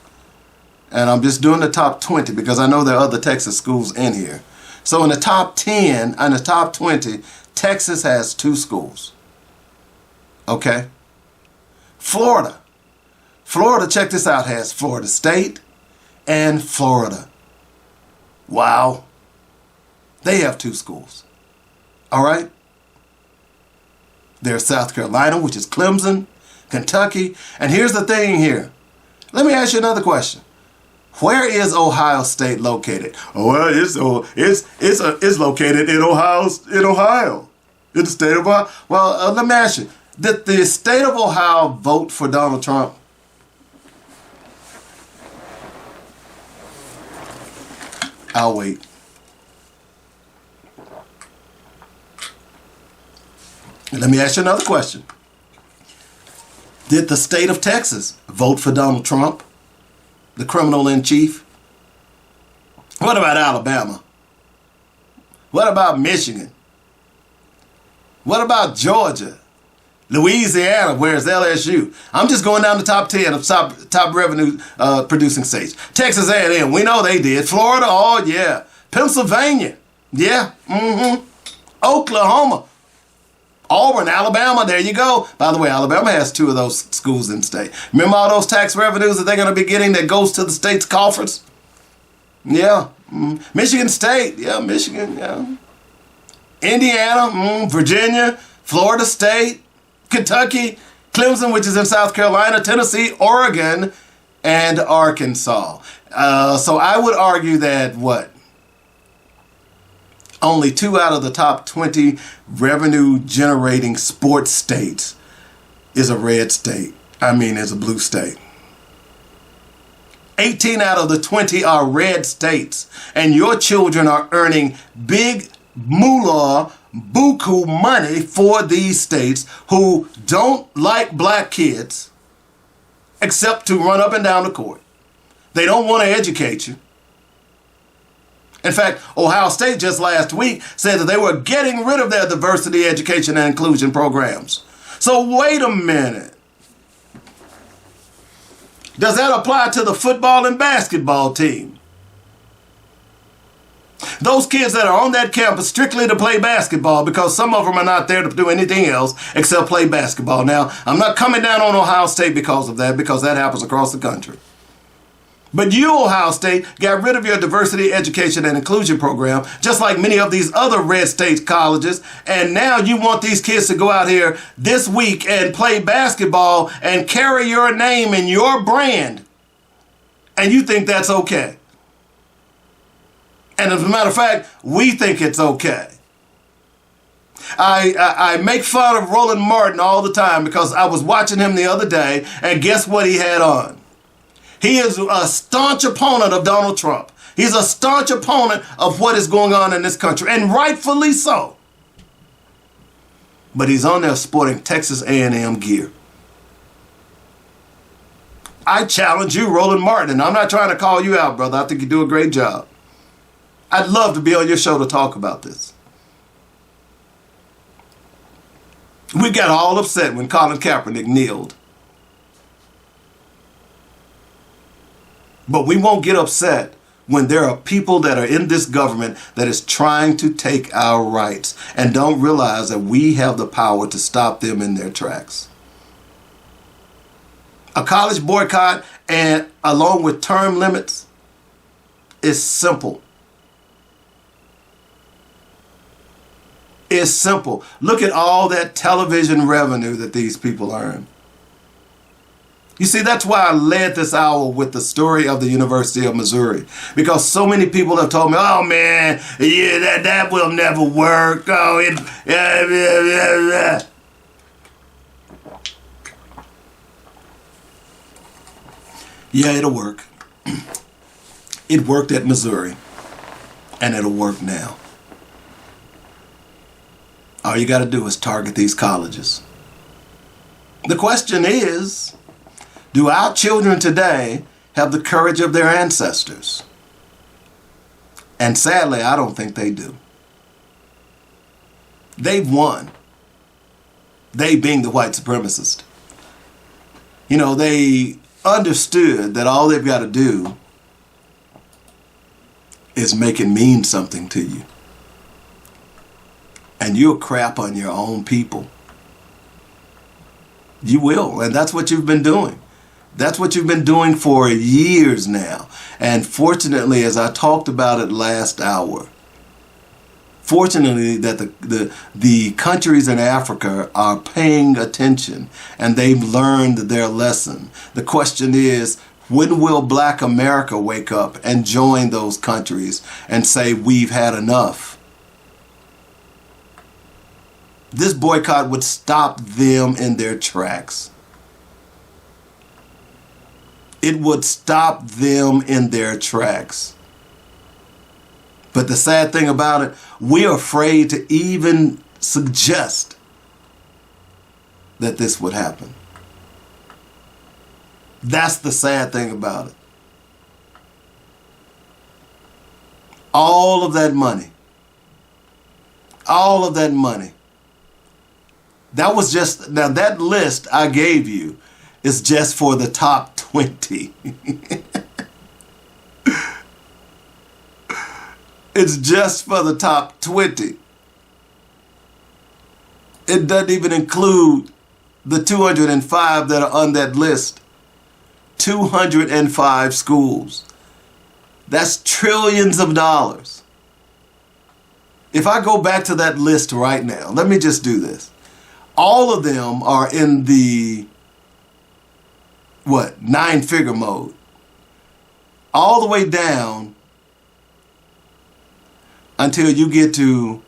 And I'm just doing the top 20 because I know there are other Texas schools in here. So in the top 10 and the top 20, Texas has 2 schools. Okay? Florida, check this out, has Florida State and Florida. Wow. They have 2 schools. All right? There's South Carolina, which is Clemson, Kentucky. And here's the thing here. Let me ask you another question. Where is Ohio State located? Oh, well, it's located in Ohio, in the state of Ohio. Well, let me ask you, did the state of Ohio vote for Donald Trump? I'll wait. Let me ask you another question. Did the state of Texas vote for Donald Trump, the criminal in chief? What about Alabama? What about Michigan? What about Georgia? Louisiana, where's LSU? I'm just going down the top 10 of top revenue producing states. Texas A&M, we know they did. Florida, oh yeah. Pennsylvania, yeah. Oklahoma. Auburn, Alabama, there you go. By the way, Alabama has 2 of those schools in state. Remember all those tax revenues that they're going to be getting that goes to the state's coffers? Yeah. Michigan State, yeah, Michigan, yeah. Indiana, Virginia, Florida State, Kentucky, Clemson, which is in South Carolina, Tennessee, Oregon, and Arkansas. So I would argue that only 2 out of the top 20 revenue-generating sports states is a red state. Is a blue state. 18 out of the 20 are red states, and your children are earning big moolah, buku money for these states who don't like black kids except to run up and down the court. They don't want to educate you. In fact, Ohio State just last week said that they were getting rid of their diversity, education, and inclusion programs. So wait a minute. Does that apply to the football and basketball team? Those kids that are on that campus strictly to play basketball, because some of them are not there to do anything else except play basketball. Now, I'm not coming down on Ohio State because of that, because that happens across the country. But you, Ohio State, got rid of your diversity, education, and inclusion program, just like many of these other red state colleges. And now you want these kids to go out here this week and play basketball and carry your name and your brand. And you think that's okay. And as a matter of fact, we think it's okay. I make fun of Roland Martin all the time because I was watching him the other day, and guess what he had on? He is a staunch opponent of Donald Trump. He's a staunch opponent of what is going on in this country, and rightfully so. But he's on there sporting Texas A&M gear. I challenge you, Roland Martin, and I'm not trying to call you out, brother. I think you do a great job. I'd love to be on your show to talk about this. We got all upset when Colin Kaepernick kneeled. But we won't get upset when there are people that are in this government that is trying to take our rights and don't realize that we have the power to stop them in their tracks. A college boycott, and along with term limits, is simple. It's simple. Look at all that television revenue that these people earn. You see, that's why I led this hour with the story of the University of Missouri. Because so many people have told me, oh man, yeah, that will never work. Oh, yeah, it'll work. It worked at Missouri, and it'll work now. All you got to do is target these colleges. The question is, do our children today have the courage of their ancestors? And sadly, I don't think they do. They've won. They being the white supremacist. You know, they understood that all they've got to do is make it mean something to you. And you'll crap on your own people. You will, and that's what you've been doing. That's what you've been doing for years now. And fortunately, as I talked about it last hour, fortunately that the countries in Africa are paying attention and they've learned their lesson. The question is, when will Black America wake up and join those countries and say, we've had enough? This boycott would stop them in their tracks. It would stop them in their tracks. But the sad thing about it, we're afraid to even suggest that this would happen. That's the sad thing about it. All of that money That was just, now that list I gave you is just for the top 20. It's just for the top 20. It doesn't even include the 205 that are on that list. 205 schools. That's trillions of dollars. If I go back to that list right now, let me just do this. All of them are in the, 9-figure mode. All the way down until you get to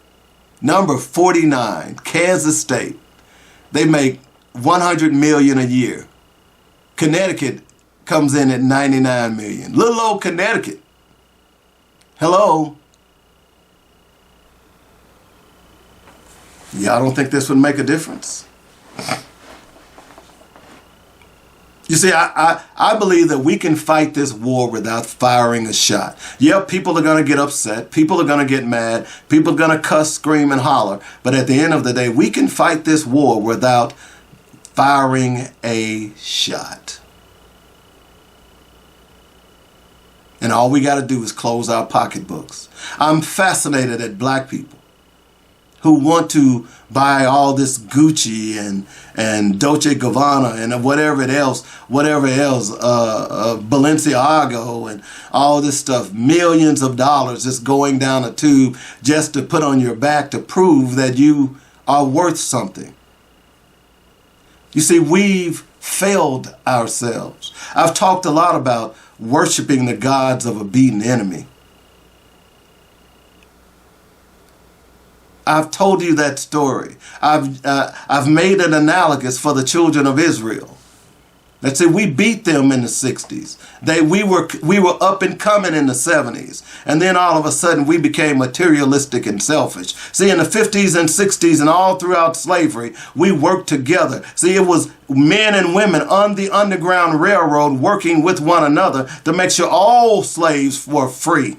number 49, Kansas State. They make $100 million a year. Connecticut comes in at $99 million. Little old Connecticut. Hello. Y'all don't think this would make a difference? You see, I believe that we can fight this war without firing a shot. Yeah, people are going to get upset. People are going to get mad. People are going to cuss, scream, and holler. But at the end of the day, we can fight this war without firing a shot. And all we got to do is close our pocketbooks. I'm fascinated at black people who want to buy all this Gucci and Dolce & Gabbana and whatever else, Balenciaga and all this stuff, millions of dollars just going down a tube just to put on your back to prove that you are worth something. You see, we've failed ourselves. I've talked a lot about worshiping the gods of a beaten enemy. I've told you that story. I've made an analogous for the children of Israel. Let's say we beat them in the 60s. We were up and coming in the 70s. And then all of a sudden we became materialistic and selfish. See, in the 50s and 60s and all throughout slavery, we worked together. See, it was men and women on the Underground Railroad working with one another to make sure all slaves were free.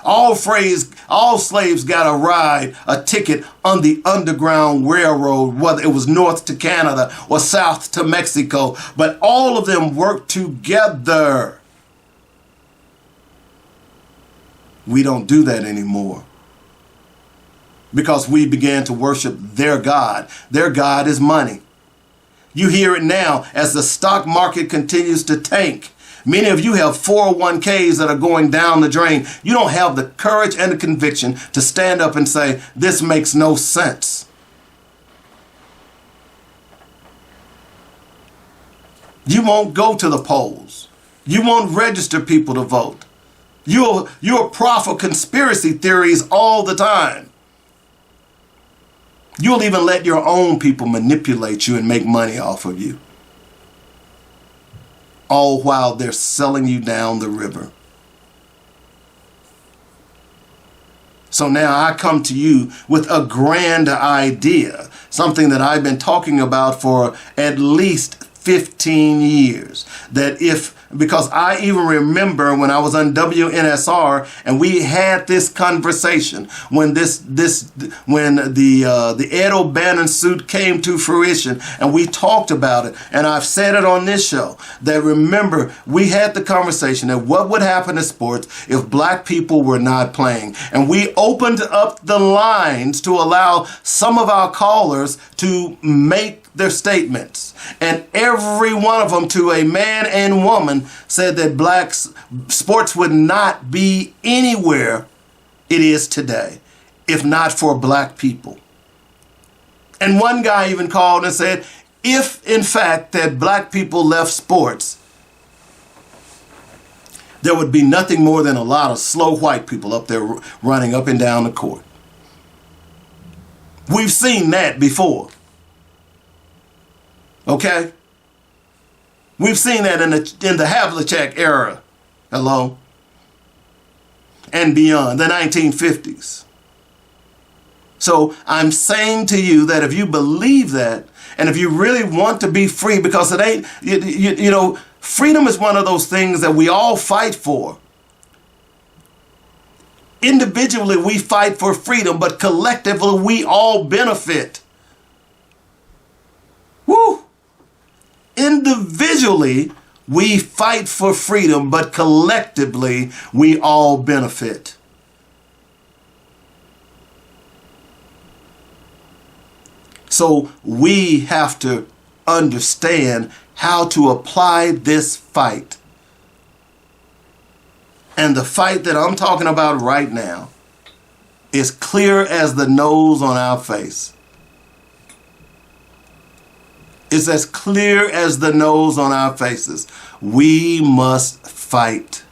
All slaves got a ride, a ticket on the Underground Railroad, whether it was north to Canada or south to Mexico, but all of them worked together. We don't do that anymore because we began to worship their God. Their God is money. You hear it now as the stock market continues to tank. Many of you have 401ks that are going down the drain. You don't have the courage and the conviction to stand up and say, this makes no sense. You won't go to the polls. You won't register people to vote. You'll proffer conspiracy theories all the time. You'll even let your own people manipulate you and make money off of you. All while they're selling you down the river. So now I come to you with a grand idea, something that I've been talking about for at least 15 years, because I even remember when I was on WNSR and we had this conversation when the Ed O'Bannon suit came to fruition, and we talked about it, and I've said it on this show that remember we had the conversation that what would happen to sports if black people were not playing, and we opened up the lines to allow some of our callers to make their statements, and every one of them, to a man and woman, said that black sports would not be anywhere it is today if not for black people. And one guy even called and said, if in fact that black people left sports, there would be nothing more than a lot of slow white people up there running up and down the court. We've seen that before. Okay? We've seen that in the Havlicek era. Hello? And beyond, the 1950s. So I'm saying to you that if you believe that, and if you really want to be free, because it ain't, you know, freedom is one of those things that we all fight for. Individually, we fight for freedom, but collectively, we all benefit. Woo! Individually, we fight for freedom, but collectively, we all benefit. So we have to understand how to apply this fight. And the fight that I'm talking about right now is clear as the nose on our face. It's as clear as the nose on our faces. We must fight.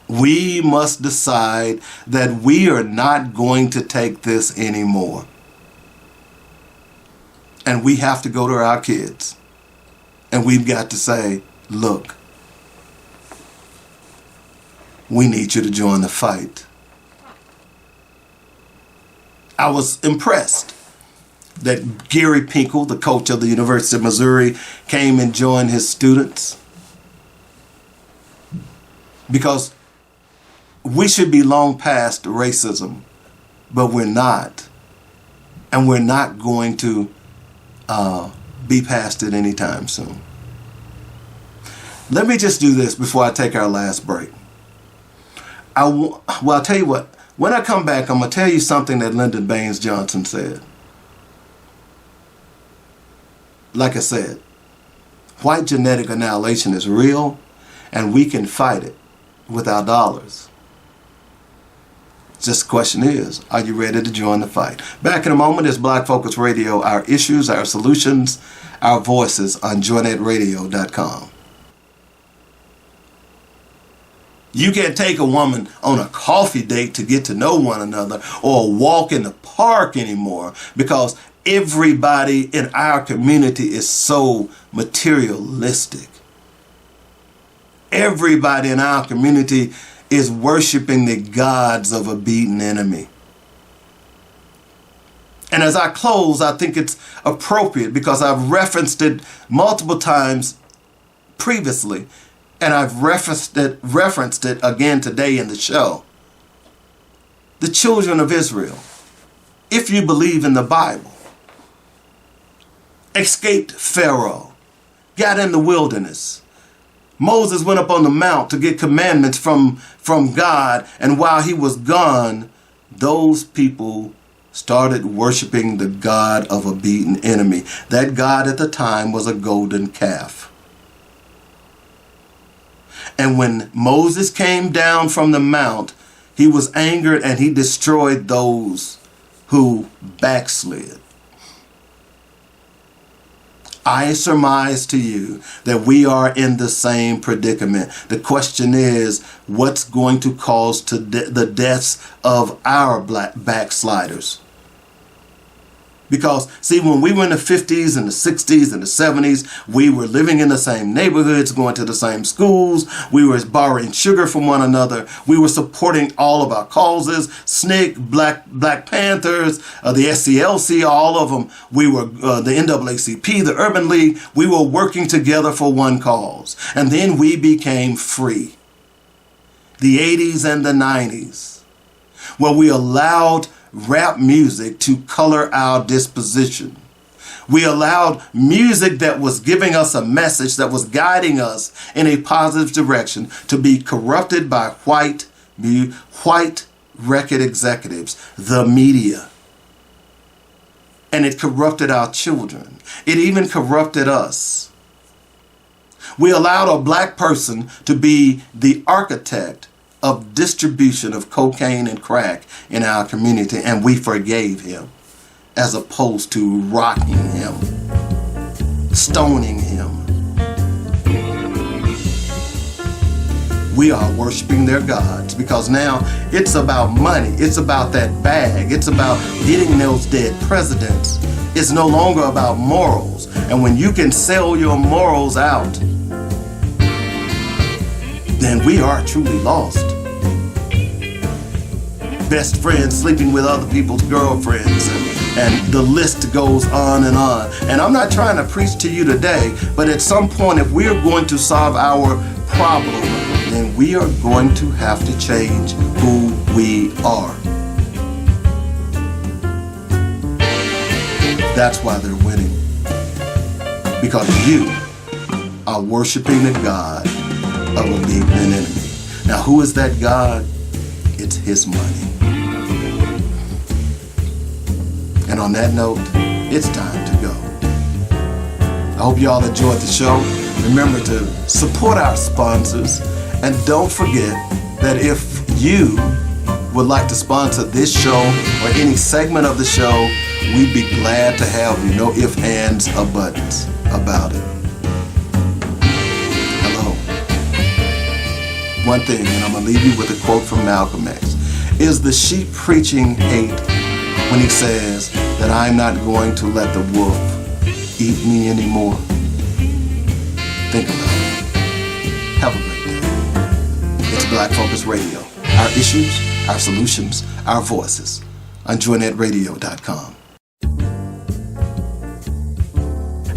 We must decide that we are not going to take this anymore. And we have to go to our kids. And we've got to say, look, we need you to join the fight. I was impressed that Gary Pinkel, the coach of the University of Missouri, came and joined his students. Because we should be long past racism, but we're not. And we're not going to be past it anytime soon. Let me just do this before I take our last break. I'll tell you what. When I come back, I'm going to tell you something that Lyndon Baines Johnson said. Like I said, white genetic annihilation is real, and we can fight it with our dollars. Just the question is, are you ready to join the fight? Back in a moment is Black Focus Radio, our issues, our solutions, our voices on joynetradio.com. You can't take a woman on a coffee date to get to know one another or a walk in the park anymore because everybody in our community is so materialistic. Everybody in our community is worshiping the gods of a beaten enemy. And as I close, I think it's appropriate because I've referenced it multiple times previously, and I've referenced it again today in the show. The children of Israel, if you believe in the Bible, escaped Pharaoh, got in the wilderness. Moses went up on the mount to get commandments from God, and while he was gone, those people started worshiping the god of a beaten enemy. That god at the time was a golden calf. And when Moses came down from the mount, he was angered and he destroyed those who backslid. I surmise to you that we are in the same predicament. The question is, what's going to cause the deaths of our black backsliders? Because, see, when we were in the 50s and the 60s and the 70s, we were living in the same neighborhoods, going to the same schools. We were borrowing sugar from one another. We were supporting all of our causes, SNCC, Black Panthers, the SCLC, all of them. We were the NAACP, the Urban League. We were working together for one cause. And then we became free. The 80s and the 90s, where we allowed rap music to color our disposition. We allowed music that was giving us a message, that was guiding us in a positive direction, to be corrupted by white record executives, the media. And it corrupted our children. It even corrupted us. We allowed a black person to be the architect of distribution of cocaine and crack in our community, and we forgave him as opposed to rocking him, stoning him. We are worshiping their gods because now it's about money. It's about that bag. It's about getting those dead presidents. It's no longer about morals. And when you can sell your morals out, then we are truly lost. Best friends sleeping with other people's girlfriends, and the list goes on and on. And I'm not trying to preach to you today, but at some point, if we're going to solve our problem, then we are going to have to change who we are. That's why they're winning. Because you are worshiping the God of a big man enemy. Now, who is that God? It's his money. And on that note, it's time to go. I hope you all enjoyed the show. Remember to support our sponsors. And don't forget that if you would like to sponsor this show or any segment of the show, we'd be glad to have you. No ifs, ands, or buts about it. Hello. One thing, and I'm going to leave you with a quote from Malcolm X. Is the sheep preaching hate when he says that I'm not going to let the wolf eat me anymore? Think about it. Have a great day. It's Black Focus Radio. Our issues, our solutions, our voices on joynetradio.com.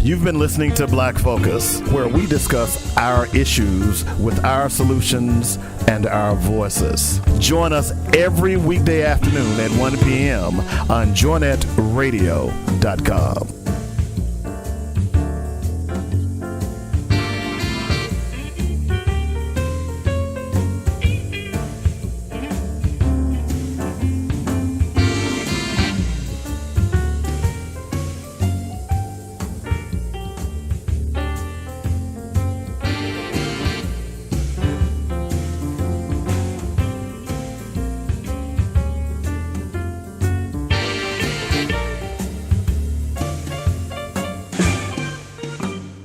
You've been listening to Black Focus, where we discuss our issues with our solutions and our voices. Join us every weekday afternoon at 1 p.m. on joynetradio.com.